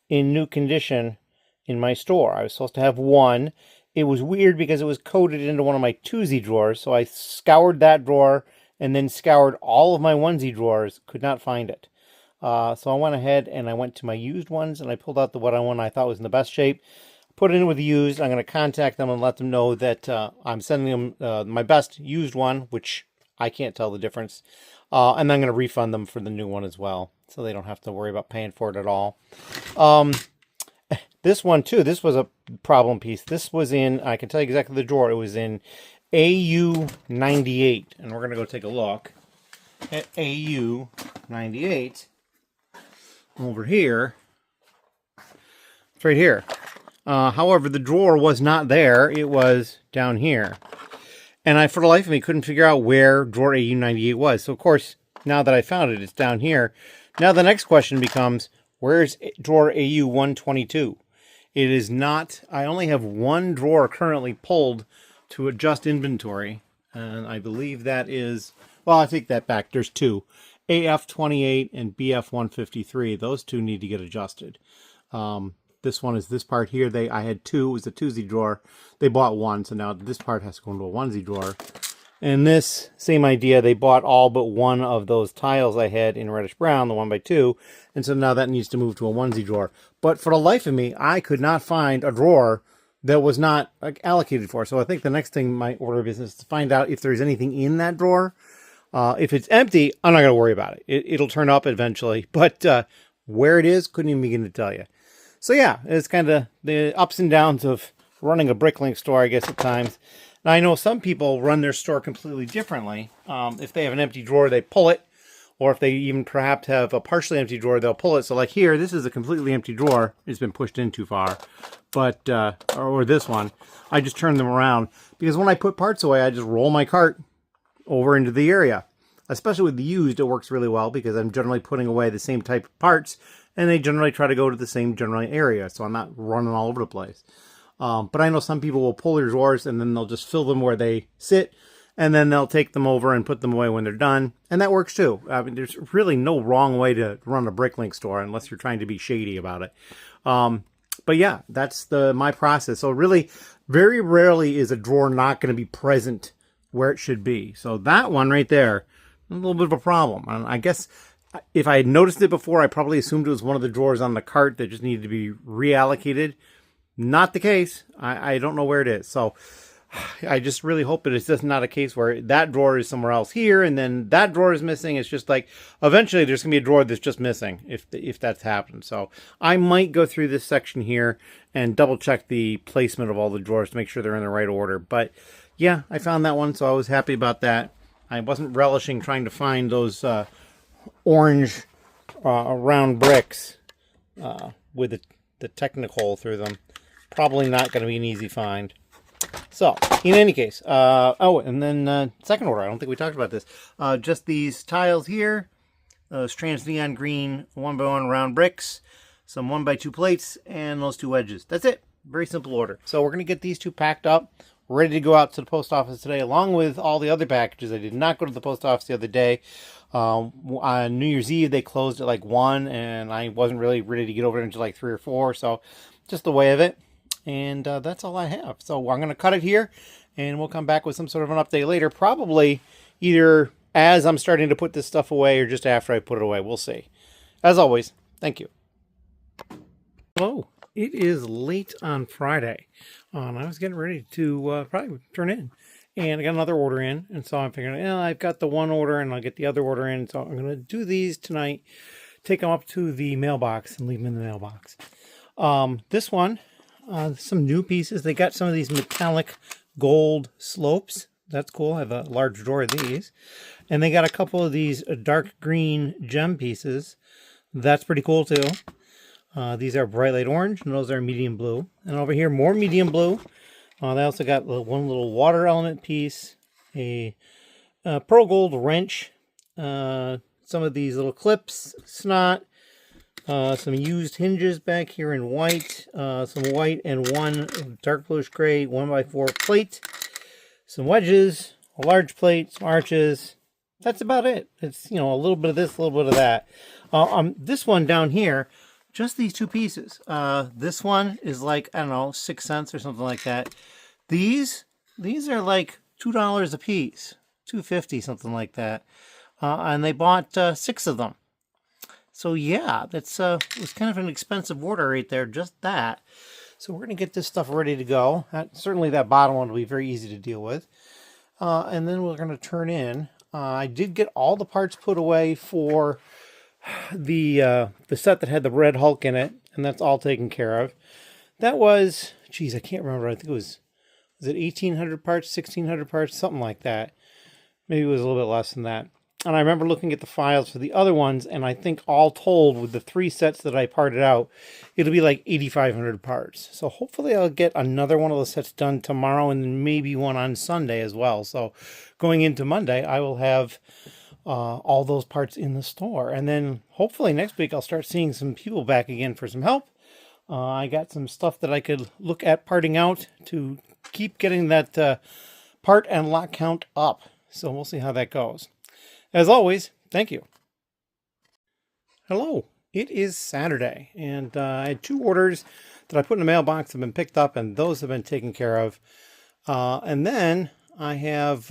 in new condition in my store. I was supposed to have 1. It was weird because it was coded into one of my 2Z drawers. So I scoured that drawer and then scoured all of my 1Z drawers. Could not find it. So I went ahead and I went to my used ones and I pulled out the one I thought was in the best shape. Put it in with used. I'm going to contact them and let them know that I'm sending them my best used one, which I can't tell the difference. And I'm going to refund them for the new one as well, so they don't have to worry about paying for it at all. This one too, this was a problem piece. This was in, I can tell you exactly the drawer. It was in AU98. And we're going to go take a look at AU98 over here. It's right here. However, the drawer was not there. It was down here. And I, for the life of me, couldn't figure out where drawer AU98 was. So, of course, now that I found it, it's down here. Now the next question becomes, where's drawer AU122? It is not, I only have 1 drawer currently pulled to adjust inventory. And I believe that is, well, I take that back. There's 2. AF28 and BF153. Those 2 need to get adjusted. This one is this part here. I had 2. It was a 2Z drawer. They bought 1, so now this part has to go into a 1Z drawer. And this, same idea. They bought all but 1 of those tiles I had in reddish brown, the 1x2, and so now that needs to move to a 1Z drawer. But for the life of me, I could not find a drawer that was not allocated for. So I think the next thing my order of business is to find out if there's anything in that drawer. If it's empty, I'm not going to worry about it. It'll turn up eventually. But where it is, couldn't even begin to tell you. So yeah, it's kind of the ups and downs of running a Bricklink store, I guess, at times. Now, I know some people run their store completely differently. If they have an empty drawer, they pull it. Or if they even perhaps have a partially empty drawer, they'll pull it. So like here, this is a completely empty drawer. It's been pushed in too far. But, or this one, I just turn them around. Because when I put parts away, I just roll my cart over into the area. Especially with the used, it works really well because I'm generally putting away the same type of parts. And they generally try to go to the same general area, so I'm not running all over the place. But I know some people will pull their drawers and then they'll just fill them where they sit, and then they'll take them over and put them away when they're done. And that works too. I mean, there's really no wrong way to run a Bricklink store unless you're trying to be shady about it. But yeah, that's my process. So really, very rarely is a drawer not going to be present where it should be. So that one right there, a little bit of a problem. And I guess if I had noticed it before, I probably assumed it was one of the drawers on the cart that just needed to be reallocated. Not the case. I don't know where it is. So I just really hope that it's just not a case where that drawer is somewhere else here and then that drawer is missing. It's just like eventually there's going to be a drawer that's just missing if that's happened. So I might go through this section here and double check the placement of all the drawers to make sure they're in the right order. But yeah, I found that one, so I was happy about that. I wasn't relishing trying to find those orange round bricks with the technical through them. Probably not going to be an easy find. So, in any case, oh, and then second order, I don't think we talked about this. Just these tiles here, those trans neon green 1x1 round bricks, some 1x2 plates, and those 2 wedges. That's it. Very simple order. So we're going to get these 2 packed up, ready to go out to the post office today, along with all the other packages. I did not go to the post office the other day. On New Year's Eve, they closed at like 1, and I wasn't really ready to get over there until like 3 or 4, so just the way of it. And that's all I have. So I'm going to cut it here, and we'll come back with some sort of an update later. Probably either as I'm starting to put this stuff away or just after I put it away. We'll see. As always, thank you. Hello. It is late on Friday. And I was getting ready to probably turn in. And I got another order in. And so I'm figuring, I've got the one order and I'll get the other order in. So I'm going to do these tonight. Take them up to the mailbox and leave them in the mailbox. This one... some new pieces. They got some of these metallic gold slopes. That's cool. I have a large drawer of these. And they got a couple of these dark green gem pieces. That's pretty cool too. These are bright light orange, and those are medium blue. And over here, more medium blue. They also got one little water element piece, a pearl gold wrench, some of these little clips, snot, some used hinges back here in white, some white and one dark bluish gray 1x4 plate, some wedges, a large plate, some arches. That's about it. It's, a little bit of this, a little bit of that. This one down here, just these 2 pieces. This one is like, I don't know, 6 cents or something like that. These are like $2 a piece, $2.50, something like that. And they bought 6 of them. So yeah, that's it was kind of an expensive order right there, just that. So we're going to get this stuff ready to go. Certainly that bottom one will be very easy to deal with. And then we're going to turn in. I did get all the parts put away for the set that had the Red Hulk in it, and that's all taken care of. That was, geez, I can't remember. I think it was it 1,800 parts, 1,600 parts, something like that. Maybe it was a little bit less than that. And I remember looking at the files for the other ones, and I think all told, with the 3 sets that I parted out, it'll be like 8,500 parts. So hopefully I'll get another one of those sets done tomorrow, and then maybe one on Sunday as well. So going into Monday, I will have all those parts in the store. And then hopefully next week I'll start seeing some people back again for some help. I got some stuff that I could look at parting out to keep getting that part and lot count up. So we'll see how that goes. As always, thank you. Hello. It is Saturday, and I had 2 orders that I put in the mailbox have been picked up, and those have been taken care of. And then I have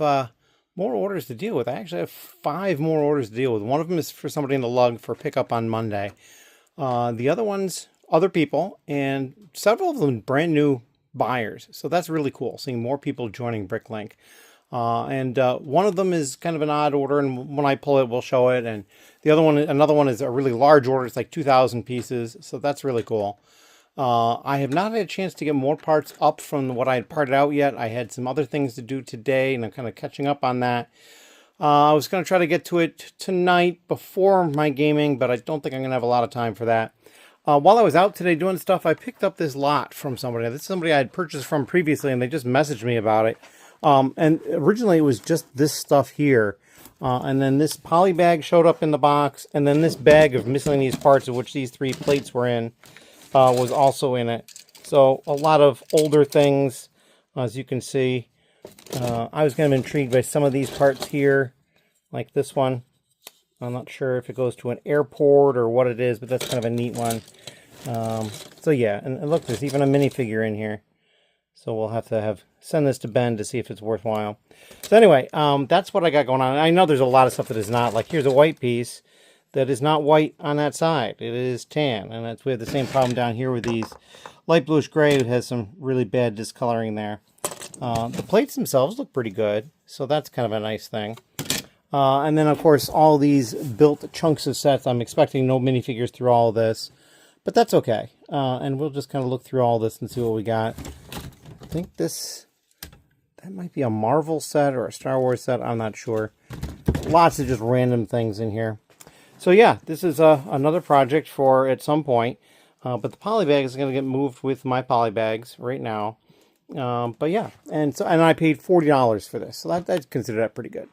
more orders to deal with. I actually have 5 more orders to deal with. One of them is for somebody in the lug for pickup on Monday. The other one's other people, and several of them brand new buyers. So that's really cool, seeing more people joining Bricklink. And one of them is kind of an odd order, and when I pull it, we'll show it. And the other one, another one is a really large order. It's like 2,000 pieces. So that's really cool. I have not had a chance to get more parts up from what I had parted out yet. I had some other things to do today, and I'm kind of catching up on that. I was going to try to get to it tonight before my gaming, but I don't think I'm going to have a lot of time for that. While I was out today doing stuff, I picked up this lot from somebody. This is somebody I had purchased from previously, and they just messaged me about it. And originally it was just this stuff here. And then this poly bag showed up in the box. And then this bag of miscellaneous parts, of which these 3 plates were in, was also in it. So a lot of older things, as you can see. I was kind of intrigued by some of these parts here, like this one. I'm not sure if it goes to an airport or what it is, but that's kind of a neat one. So yeah, and look, there's even a minifigure in here. So we'll have to send this to Ben to see if it's worthwhile. So anyway, that's what I got going on. I know there's a lot of stuff that is not. Like here's a white piece that is not white on that side. It is tan. And we have the same problem down here with these light bluish gray. It has some really bad discoloring there. The plates themselves look pretty good. So that's kind of a nice thing. And then, of course, all these built chunks of sets. I'm expecting no minifigures through all of this. But that's okay. And we'll just kind of look through all this and see what we got. I think that might be a Marvel set or a Star Wars set. I'm not sure. Lots of just random things in here. So yeah, this is another project for at some point. But the poly bag is going to get moved with my poly bags right now. But yeah, and I paid $40 for this, so I'd consider that pretty good.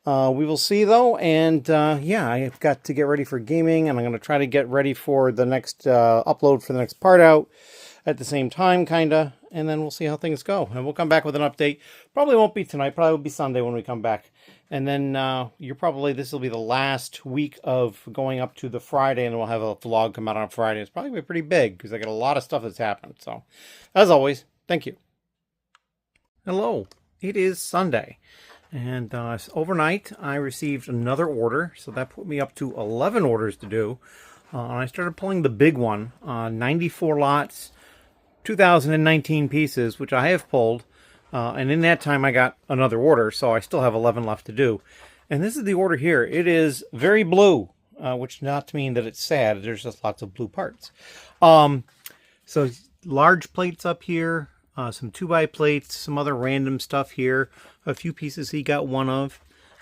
We will see though, and yeah, I've got to get ready for gaming, and I'm going to try to get ready for the next upload for the next part out at the same time, kinda, and then we'll see how things go, and we'll come back with an update. Probably won't be tonight, probably will be Sunday when we come back, and then this will be the last week of going up to the Friday, and we'll have a vlog come out on Friday. It's probably pretty big because I got a lot of stuff that's happened. So, as always, thank you. Hello, it is Sunday. And overnight, I received another order, so that put me up to 11 orders to do. And I started pulling the big one, 94 lots, 2019 pieces, which I have pulled. And in that time, I got another order, so I still have 11 left to do. And this is the order here. It is very blue, which not to mean that it's sad. There's just lots of blue parts. So large plates up here. Some 2x plates, some other random stuff here. A few pieces he got one of.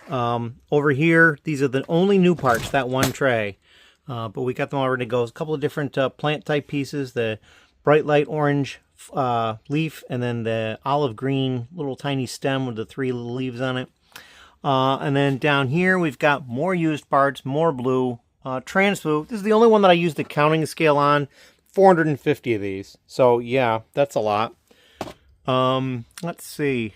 Over here, these are the only new parts, that one tray. But we got them all ready to go. A couple of different plant type pieces. The bright light orange leaf, and then the olive green little tiny stem with the 3 little leaves on it. And then down here, we've got more used parts, more blue. Trans blue. This is the only one that I used the counting scale on. 450 of these. So yeah, that's a lot. Let's see,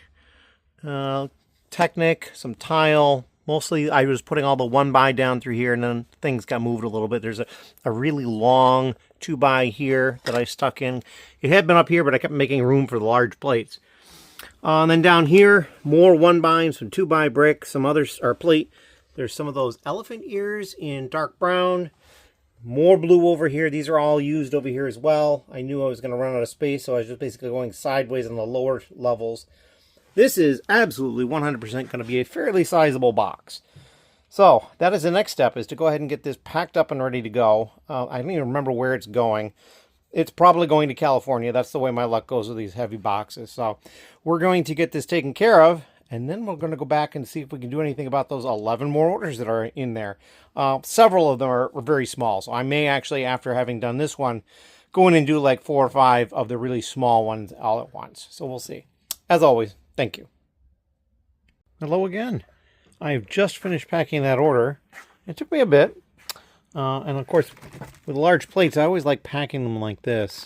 Technic, some tile, mostly I was putting all the 1x down through here, and then things got moved a little bit. There's a really long 2x here that I stuck in. It had been up here, but I kept making room for the large plates. And then down here, more 1x, some 2x brick, some others, or plate. There's some of those elephant ears in dark brown. More blue over here. These are all used over here as well. I knew I was going to run out of space, so I was just basically going sideways on the lower levels. This is absolutely 100% going to be a fairly sizable box. So that is the next step, is to go ahead and get this packed up and ready to go. I don't even remember where it's going. It's probably going to California. That's the way my luck goes with these heavy boxes. So we're going to get this taken care of, and then we're going to go back and see if we can do anything about those 11 more orders that are in there. Several of them are very small, so I may actually, after having done this one, go in and do like 4 or 5 of the really small ones all at once. So we'll see. As always, thank you. Hello again. I have just finished packing that order. It took me a bit. And of course, with large plates, I always like packing them like this.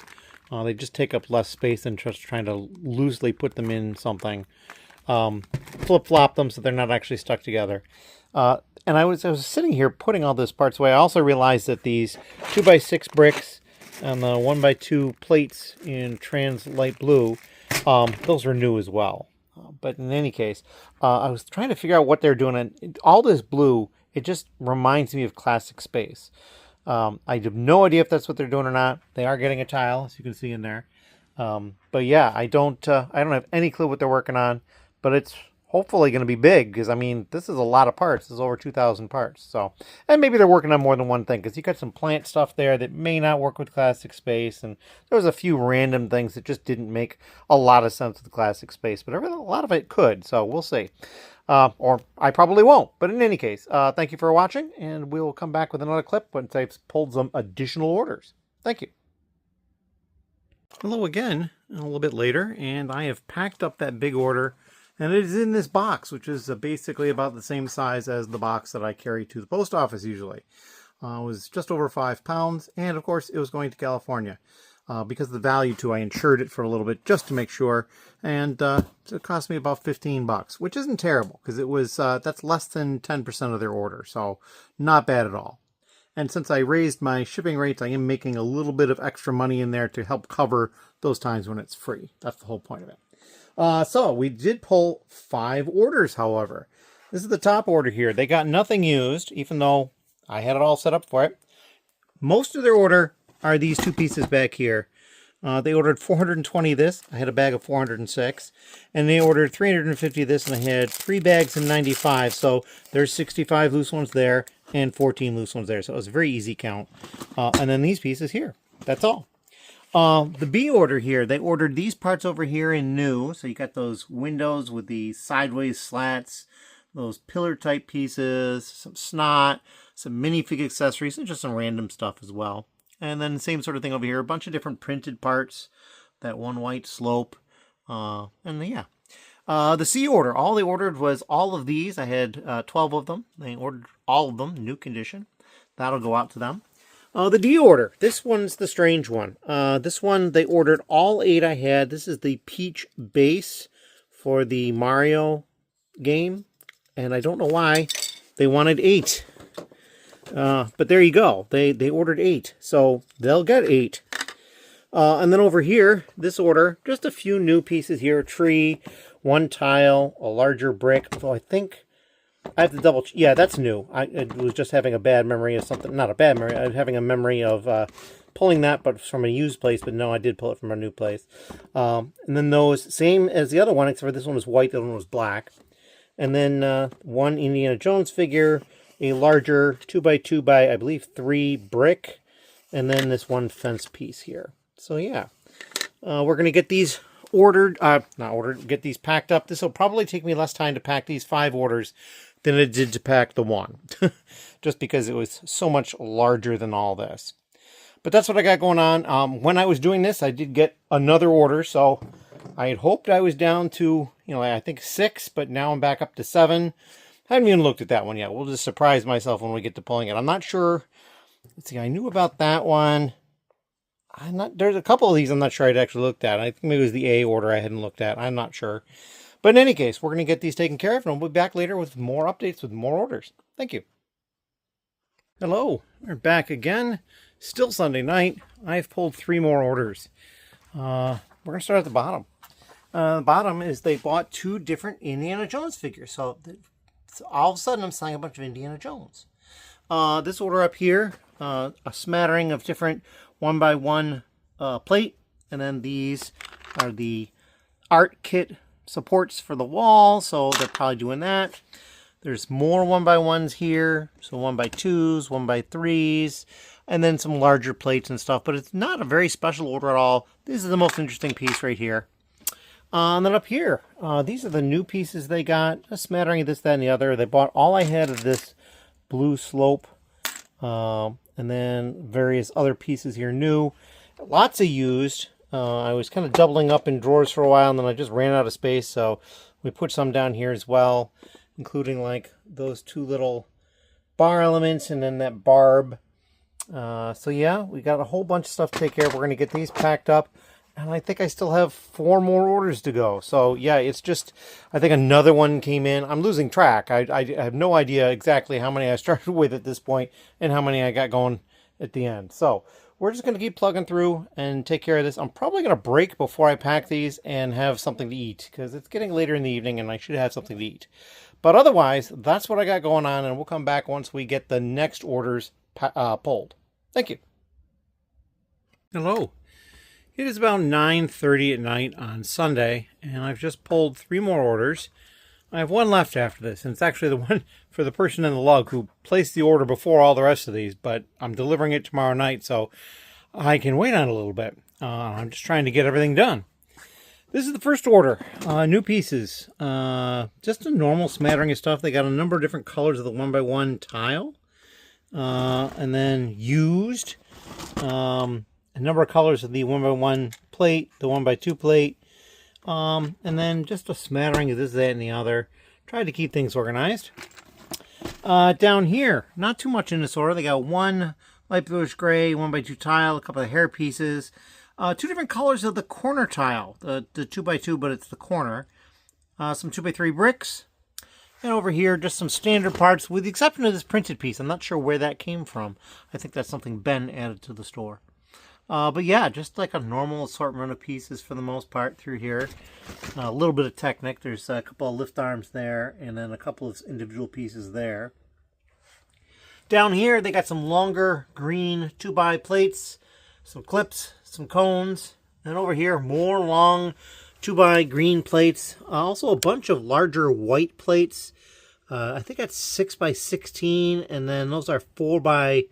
They just take up less space than just trying to loosely put them in something. Flip-flop them so they're not actually stuck together. And I was sitting here putting all those parts away. I also realized that these 2x6 bricks and the 1x2 plates in trans light blue, those are new as well. But in any case, I was trying to figure out what they're doing. And all this blue, it just reminds me of Classic Space. I have no idea if that's what they're doing or not. They are getting a tile, as you can see in there. But yeah, I don't have any clue what they're working on. But it's hopefully going to be big, because I mean, this is a lot of parts. This is over 2,000 parts. So, and maybe they're working on more than one thing, because you got some plant stuff there that may not work with Classic Space, and there was a few random things that just didn't make a lot of sense with Classic Space, but a lot of it could. So we'll see. Or I probably won't. But in any case, thank you for watching, and we'll come back with another clip once I've pulled some additional orders. Thank you. Hello again, a little bit later, and I have packed up that big order. And it is in this box, which is basically about the same size as the box that I carry to the post office usually. It was just over 5 pounds, and of course it was going to California. Because of the value too, I insured it for a little bit just to make sure, and it cost me about $15, which isn't terrible, because it was that's less than 10% of their order, so not bad at all. And since I raised my shipping rates, I am making a little bit of extra money in there to help cover those times when it's free. That's the whole point of it. So we did pull 5 orders, however. This is the top order here. They got nothing used, even though I had it all set up for it. Most of their order are these 2 pieces back here. They ordered 420 of this. I had a bag of 406. And they ordered 350 of this, and I had 3 bags of 95. So there's 65 loose ones there and 14 loose ones there. So it was a very easy count. And then these pieces here. That's all. The B order here, they ordered these parts over here in new. So you got those windows with the sideways slats, those pillar type pieces, some snot, some minifig accessories, and just some random stuff as well. And then same sort of thing over here. A bunch of different printed parts. That one white slope. And yeah. The C order. All they ordered was all of these. I had 12 of them. They ordered all of them, new condition. That'll go out to them. The D order. This one's the strange one. This one, they ordered all 8 I had. This is the Peach base for the Mario game. And I don't know why they wanted 8. But there you go. They ordered 8. So they'll get 8. And then over here, this order, just a few new pieces here. A tree, 1 tile, a larger brick. Although I think I have to double check. Yeah, that's new. I was just having a bad memory of something. Not a bad memory. I was having a memory of pulling that, but from a used place. But no, I did pull it from a new place. And then those, same as the other one, except for this one was white, the other one was black. And then 1 Indiana Jones figure, a larger 2x2 by, I believe, 3 brick. And then this 1 fence piece here. So yeah, we're going to get these ordered, get these packed up. This will probably take me less time to pack these 5 orders than it did to pack the 1. Just because it was so much larger than all this. But that's what I got going on. When I was doing this, I did get another order. So I had hoped I was down to, I think 6, but now I'm back up to 7. I haven't even looked at that one yet. We'll just surprise myself when we get to pulling it. I'm not sure. Let's see, I knew about that one. There's a couple of these I'm not sure I'd actually looked at. I think maybe it was the A order I hadn't looked at. I'm not sure. But in any case, we're going to get these taken care of, and we'll be back later with more updates, with more orders. Thank you. Hello. We're back again. Still Sunday night. I've pulled 3 more orders. We're going to start at the bottom. The bottom is they bought 2 different Indiana Jones figures. So all of a sudden, I'm selling a bunch of Indiana Jones. This order up here, a smattering of different 1x1 plate, and then these are the art kit supports for the wall, so they're probably doing that. There's more 1x1s here, so 1x2s, 1x3s, and then some larger plates and stuff, but it's not a very special order at all. This is the most interesting piece right here. And then up here, these are the new pieces they got, a smattering of this, that, and the other. They bought all I had of this blue slope, and then various other pieces here new. Lots of used. I was kind of doubling up in drawers for a while, and then I just ran out of space, so we put some down here as well, including like those 2 little bar elements and then that barb. So yeah, we got a whole bunch of stuff to take care of. We're going to get these packed up, and I think I still have 4 more orders to go. So yeah, it's just, I think another one came in. I'm losing track. I have no idea exactly how many I started with at this point and how many I got going at the end. So we're just going to keep plugging through and take care of this. I'm probably going to break before I pack these and have something to eat, because it's getting later in the evening and I should have something to eat. But otherwise, that's what I got going on, and we'll come back once we get the next orders pulled. Thank you. Hello. It is about 9:30 at night on Sunday, and I've just pulled 3 more orders. I have 1 left after this, and it's actually the one for the person in the lug who placed the order before all the rest of these, but I'm delivering it tomorrow night, so I can wait on it a little bit. I'm just trying to get everything done. This is the first order. New pieces. Just a normal smattering of stuff. They got a number of different colors of the 1x1 tile. And then used. A number of colors of the 1x1 plate, the 1x2 plate. And then just a smattering of this, that, and the other. Tried to keep things organized. Down here, not too much in this order. They got 1 light bluish gray, 1x2 tile, a couple of hair pieces. 2 different colors of the corner tile, the 2x2, but it's the corner. Some 2x3 bricks. And over here, just some standard parts, with the exception of this printed piece. I'm not sure where that came from. I think that's something Ben added to the store. But yeah, just like a normal assortment of pieces for the most part through here. A little bit of Technic. There's a couple of lift arms there, and then a couple of individual pieces there. Down here, they got some longer green 2x plates, some clips, some cones, and over here, more long 2x green plates. Also a bunch of larger white plates. I think that's 6x16, and then those are 4x,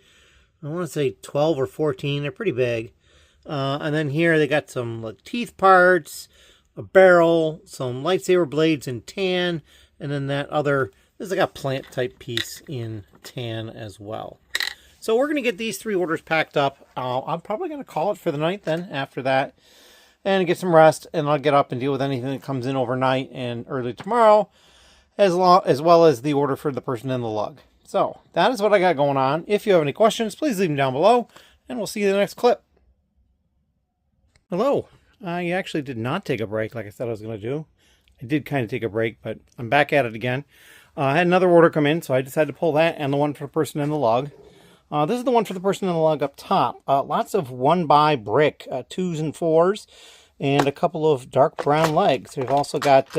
I want to say 12 or 14. They're pretty big. And then here they got some like, teeth parts, a barrel, some lightsaber blades in tan, and then that other, this is like a plant type piece in tan as well. So we're going to get these 3 orders packed up. I'm probably going to call it for the night then after that and get some rest, and I'll get up and deal with anything that comes in overnight and early tomorrow, as well as the order for the person in the lug. So that is what I got going on. If you have any questions, please leave them down below, and we'll see you in the next clip. Hello. I actually did not take a break like I said I was going to do. I did kind of take a break, but I'm back at it again. I had another order come in, so I decided to pull that and the one for the person in the lug. This is the one for the person in the lug up top. Lots of 1x brick, 2s and 4s, and a couple of dark brown legs. We've also got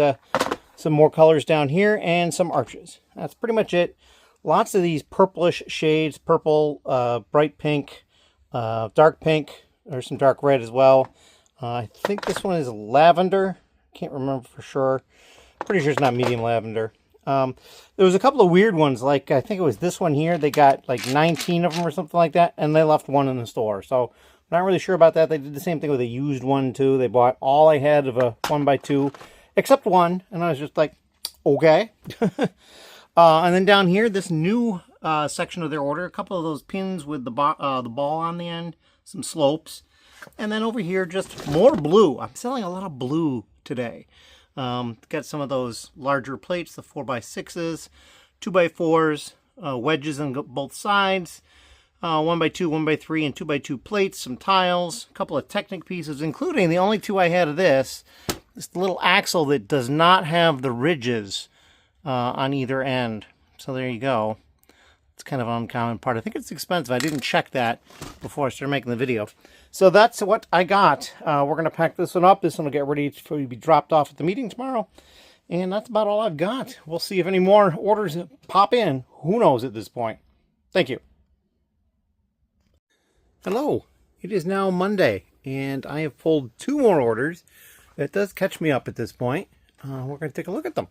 some more colors down here and some arches. That's pretty much it. Lots of these purplish shades, purple, bright pink, dark pink. There's some dark red as well. I think this one is lavender. Can't remember for sure. Pretty sure it's not medium lavender. There was a couple of weird ones, like I think it was this one here. They got like 19 of them or something like that, and they left one in the store. So I'm not really sure about that. They did the same thing with a used one too. They bought all I had of a 1x2, except one, and I was just like, okay. And then down here, this new section of their order, a couple of those pins with the ball on the end, some slopes, and then over here, just more blue. I'm selling a lot of blue today. Got some of those larger plates, the 4x6s, 2x4s, wedges on both sides, 1x2, 1x3, and 2x2 plates, some tiles, a couple of Technic pieces, including the only 2 I had of this little axle that does not have the ridges on either end. So there you go. It's kind of an uncommon part. I think it's expensive. I didn't check that before I started making the video. So that's what I got. We're going to pack this one up. This one will get ready to be dropped off at the meeting tomorrow. And that's about all I've got. We'll see if any more orders pop in. Who knows at this point. Thank you. Hello. It is now Monday, and I have pulled 2 more orders. That does catch me up at this point. We're going to take a look at them.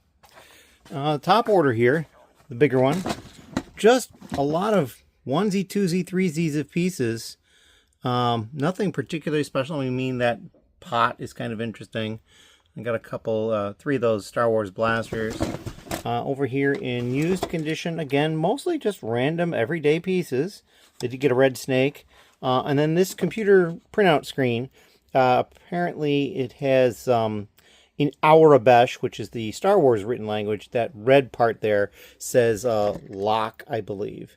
Top order here, the bigger one. Just a lot of 1Z, 2Z, 3Zs of pieces. Nothing particularly special. I mean, that pot is kind of interesting. I got a couple, 3 of those Star Wars blasters. Over here in used condition, again, mostly just random everyday pieces. Did you get a red snake? And then this computer printout screen, apparently it has, in Arabesh, which is the Star Wars written language, that red part there says lock, I believe.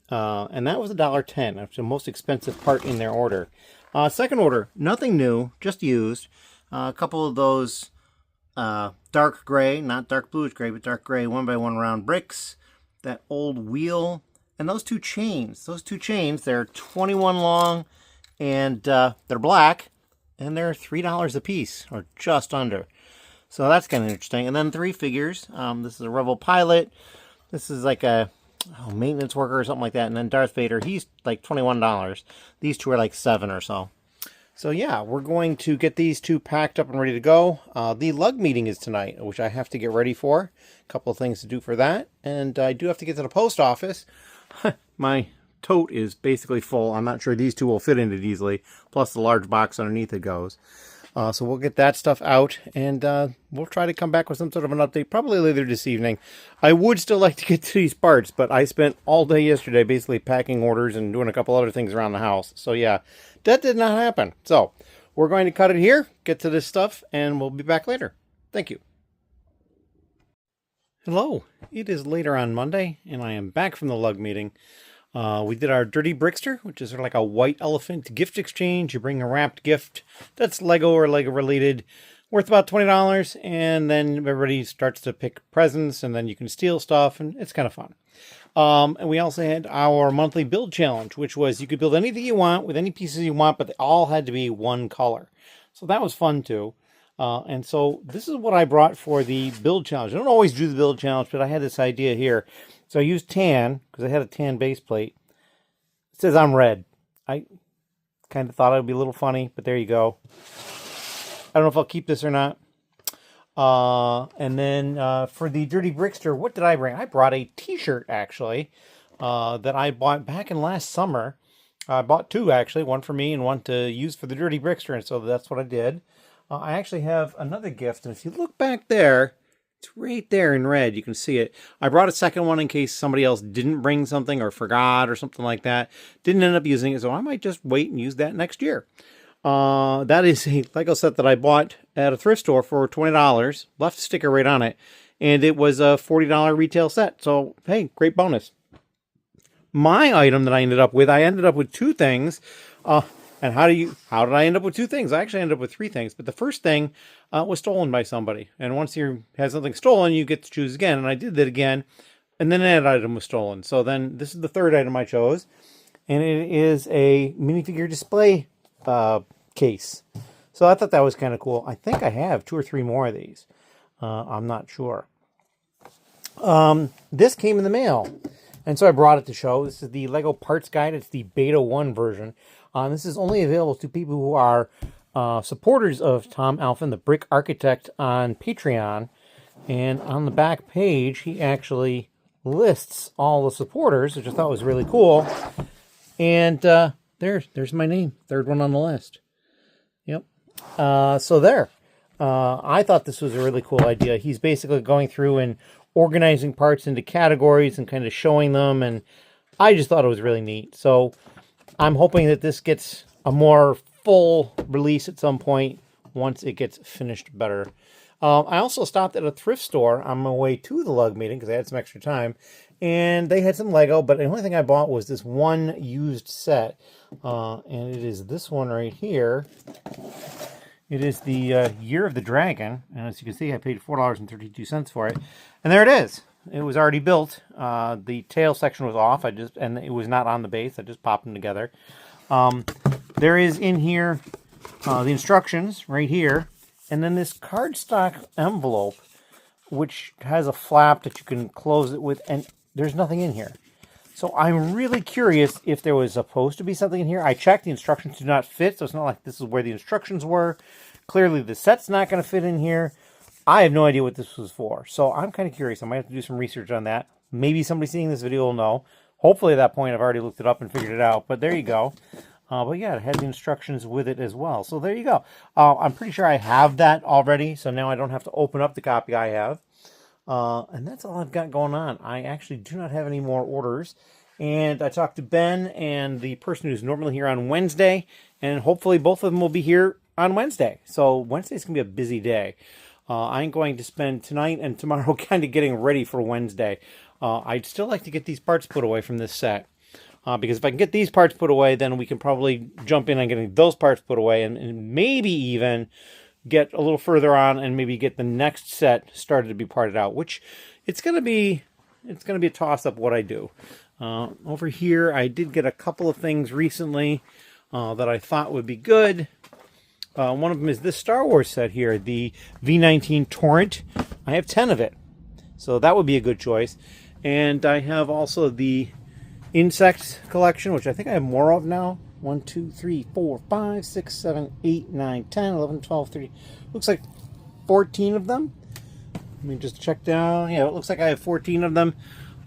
And that was $1.10. That's the most expensive part in their order. Second order, nothing new, just used. A couple of those dark gray, not dark bluish gray, but dark gray 1x1 round bricks. That old wheel. And those 2 chains. Those 2 chains, they're 21 long, and they're black. And they're $3 a piece, or just under. So that's kind of interesting. And then 3 figures. This is a Rebel pilot. This is like a maintenance worker or something like that. And then Darth Vader, he's like $21. These 2 are like $7 or so. So yeah, we're going to get these 2 packed up and ready to go. The lug meeting is tonight, which I have to get ready for. A couple of things to do for that. And I do have to get to the post office. My tote is basically full. I'm not sure these 2 will fit in it easily. Plus the large box underneath it goes. So we'll get that stuff out, and we'll try to come back with some sort of an update probably later this evening. I would still like to get to these parts, but I spent all day yesterday basically packing orders and doing a couple other things around the house. So yeah, that did not happen. So we're going to cut it here, get to this stuff, and we'll be back later. Thank you. Hello. It is later on Monday, and I am back from the lug meeting. We did our Dirty Brickster, which is sort of like a white elephant gift exchange. You bring a wrapped gift that's Lego or Lego related, worth about $20, and then everybody starts to pick presents, and then you can steal stuff, and it's kind of fun. And we also had our monthly build challenge, which was you could build anything you want with any pieces you want, but they all had to be one color. So that was fun too. And so this is what I brought for the build challenge. I don't always do the build challenge, but I had this idea here. So I used tan, because I had a tan base plate. It says I'm red. I kind of thought it would be a little funny, but there you go. I don't know if I'll keep this or not. And then for the Dirty Brickster, what did I bring? I brought a t-shirt, actually, that I bought back in last summer. I bought 2, actually. One for me and one to use for the Dirty Brickster, and so that's what I did. I actually have another gift, and if you look back there, It's right there in red. You can see it. I brought a second one in case somebody else didn't bring something or forgot or something like that. Didn't end up using it, so I might just wait and use that next year. That is a Lego set that I bought at a thrift store for $20. Left a sticker right on it. And it was a $40 retail set. So, hey, great bonus. My item that I ended up with two things. And how did I end up with two things? I actually ended up with three things. But the first thing was stolen by somebody. And once you have something stolen, you get to choose again. And I did that again. And then that item was stolen. So then this is the third item I chose. And it is a minifigure display case. So I thought that was kind of cool. I think I have 2 or 3 more of these. I'm not sure. This came in the mail. And so I brought it to show. This is the Lego Parts Guide. It's the Beta 1 version. This is only available to people who are supporters of Tom Alphin, the Brick Architect, on Patreon. And on the back page, he actually lists all the supporters, which I thought was really cool. And there's my name. Third one on the list. Yep. So there. I thought this was a really cool idea. He's basically going through and organizing parts into categories and kind of showing them. And I just thought it was really neat. So I'm hoping that this gets a more full release at some point once it gets finished better. I also stopped at a thrift store on my way to the lug meeting because I had some extra time. And they had some Lego, but the only thing I bought was this one used set. And it is this one right here. It is the Year of the Dragon. And as you can see, I paid $4.32 for it. And there it is. It was already built. The tail section was off. And it was not on the base. I just popped them together. There is in here the instructions right here. And then this cardstock envelope, which has a flap that you can close it with. And there's nothing in here. So I'm really curious if there was supposed to be something in here. I checked. The instructions do not fit. So it's not like this is where the instructions were. Clearly the set's not going to fit in here. I have no idea what this was for. So I'm kind of curious. I might have to do some research on that. Maybe somebody seeing this video will know. Hopefully at that point I've already looked it up and figured it out. But there you go. But yeah, it had the instructions with it as well. So there you go. I'm pretty sure I have that already. So now I don't have to open up the copy I have. And that's all I've got going on. I actually do not have any more orders. And I talked to Ben and the person who's normally here on Wednesday. And hopefully both of them will be here on Wednesday. So Wednesday's going to be a busy day. I'm going to spend tonight and tomorrow kind of getting ready for Wednesday. I'd still like to get these parts put away from this set. Because if I can get these parts put away, then we can probably jump in on getting those parts put away. And maybe even get a little further on and maybe get the next set started to be parted out. Which it's going to be a toss-up what I do. Over here, I did get a couple of things recently that I thought would be good. One of them is this Star Wars set here, the V19 Torrent. I have 10 of it, so that would be a good choice. And I have also the Insects collection, which I think I have more of now. 1, 2, 3, 4, 5, 6, 7, 8, 9, 10, 11, 12, 13. Looks like 14 of them. Let me just check down. Yeah, it looks like I have 14 of them.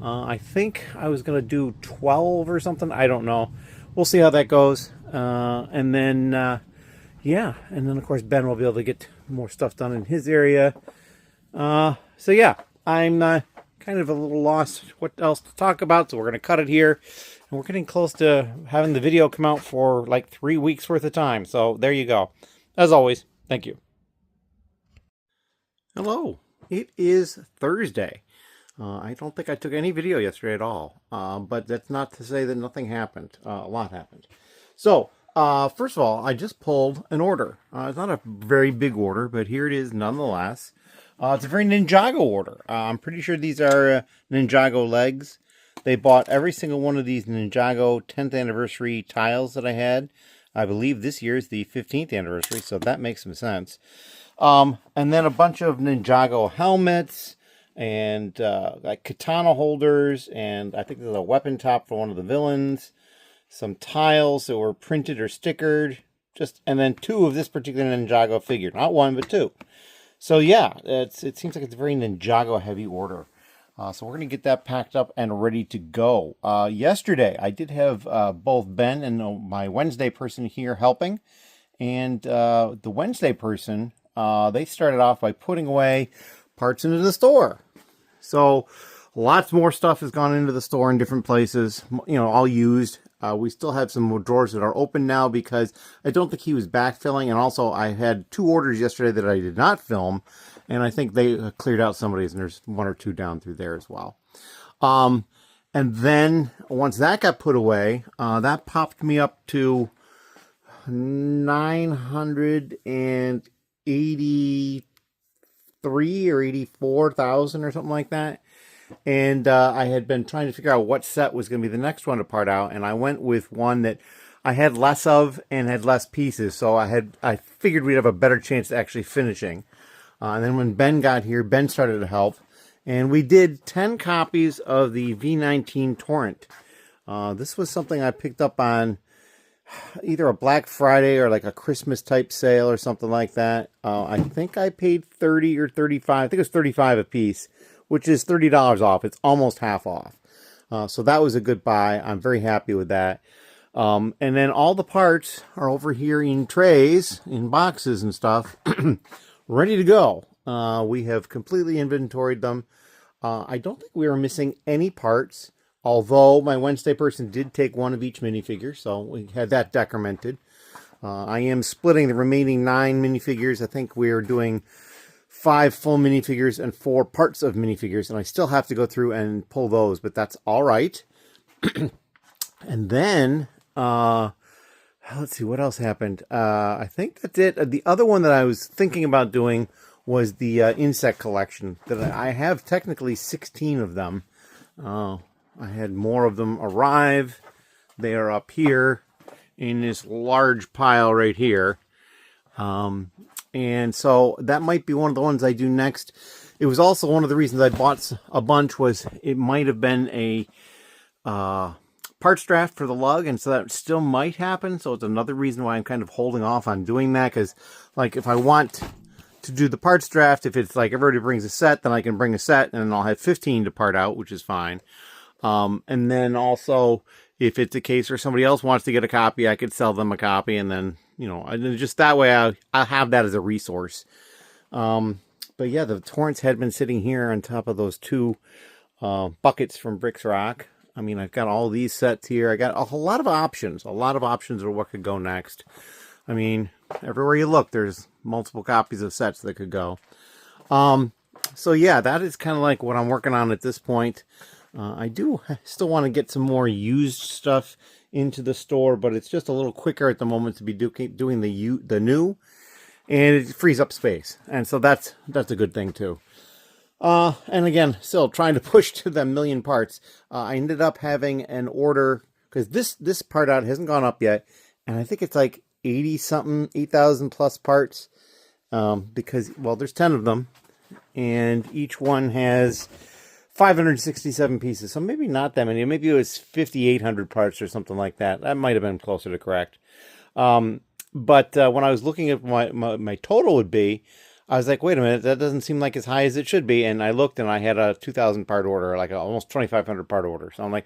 I think I was going to do 12 or something. I don't know. We'll see how that goes. And then, of course, Ben will be able to get more stuff done in his area. So, yeah, I'm kind of a little lost what else to talk about, so we're going to cut it here. And we're getting close to having the video come out for like 3 weeks worth of time. So, there you go. As always, thank you. Hello. It is Thursday. I don't think I took any video yesterday at all, but that's not to say that nothing happened. A lot happened. So, first of all, I just pulled an order. It's not a very big order, but here it is nonetheless. It's a very Ninjago order. I'm pretty sure these are Ninjago legs. They bought every single one of these Ninjago 10th anniversary tiles that I had. I believe this year is the 15th anniversary, so that makes some sense. And then a bunch of Ninjago helmets, and like katana holders, and I think there's a weapon top for one of the villains, some tiles that were printed or stickered, and then 2 of this particular Ninjago figure, not 1 but 2. So yeah, it seems like it's a very Ninjago heavy order. So we're gonna get that packed up and ready to go. Yesterday I did have both Ben and my Wednesday person here helping, and the Wednesday person they started off by putting away parts into the store. So lots more stuff has gone into the store in different places, you know, all used. We still have some more drawers that are open now because I don't think he was backfilling. And also I had 2 orders yesterday that I did not film. And I think they cleared out somebody's, and there's 1 or 2 down through there as well. And then once that got put away, that popped me up to 983 or 84,000 or something like that. And I had been trying to figure out what set was going to be the next one to part out, and I went with one that I had less of and had less pieces, so I figured we'd have a better chance of actually finishing. And then when Ben got here, Ben started to help, and we did 10 copies of the V19 Torrent. This was something I picked up on either a Black Friday or like a Christmas type sale or something like that. I think I paid 30 or 35. I think it was 35 a piece, which is $30 off. It's almost half off. So that was a good buy. I'm very happy with that. And then all the parts are over here in trays, in boxes and stuff, ready to go. We have completely inventoried them. I don't think we were missing any parts, although my Wednesday person did take 1 of each minifigure, so we had that decremented. I am splitting the remaining 9 minifigures. I think we are doing 5 full minifigures and 4 parts of minifigures, and I still have to go through and pull those, but that's all right. And then, let's see, what else happened? I think that's it. The other one that I was thinking about doing was the insect collection. That I have technically 16 of them. I had more of them arrive. They are up here in this large pile right here. And so that might be one of the ones I do next. It was also one of the reasons I bought a bunch was it might have been a parts draft for the lug, and so that still might happen. So it's another reason why I'm kind of holding off on doing that, because like if I want to do the parts draft, if it's like everybody brings a set, then I can bring a set and then I'll have 15 to part out, which is fine. And then also if it's a case where somebody else wants to get a copy, I could sell them a copy, and then, you know, just that way I'll have that as a resource. But yeah, the Torrents had been sitting here on top of those 2 buckets from Bricks ROC. I mean, I've got all these sets here. I got a whole lot of options, of what could go next. I mean, everywhere you look, there's multiple copies of sets that could go. So yeah, that is kind of like what I'm working on at this point. I do still want to get some more used stuff into the store, but it's just a little quicker at the moment to be doing the new, and it frees up space, and so that's a good thing too. And again, still trying to push to the 1,000,000 parts. I ended up having an order because this part out hasn't gone up yet, and I think it's like 80-something, 8,000 plus parts. Because, well, there's 10 of them, and each one has 567 pieces, so maybe not that many. Maybe it was 5,800 parts or something like that. That might have been closer to correct. But when I was looking at what my total would be, I was like, wait a minute, that doesn't seem like as high as it should be. And I looked, and I had a 2,000 part order, like almost 2,500 part order. So I'm like,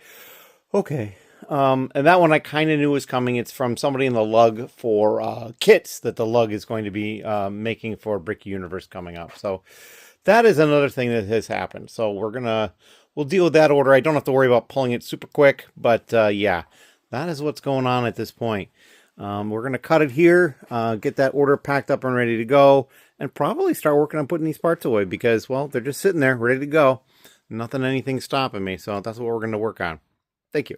okay. And that one I kind of knew was coming. It's from somebody in the lug for kits that the lug is going to be making for Brick Universe coming up. So that is another thing that has happened. So we'll deal with that order. I don't have to worry about pulling it super quick, but yeah, that is what's going on at this point. We're going to cut it here, get that order packed up and ready to go, and probably start working on putting these parts away because, well, they're just sitting there ready to go. Anything stopping me. So that's what we're going to work on. Thank you.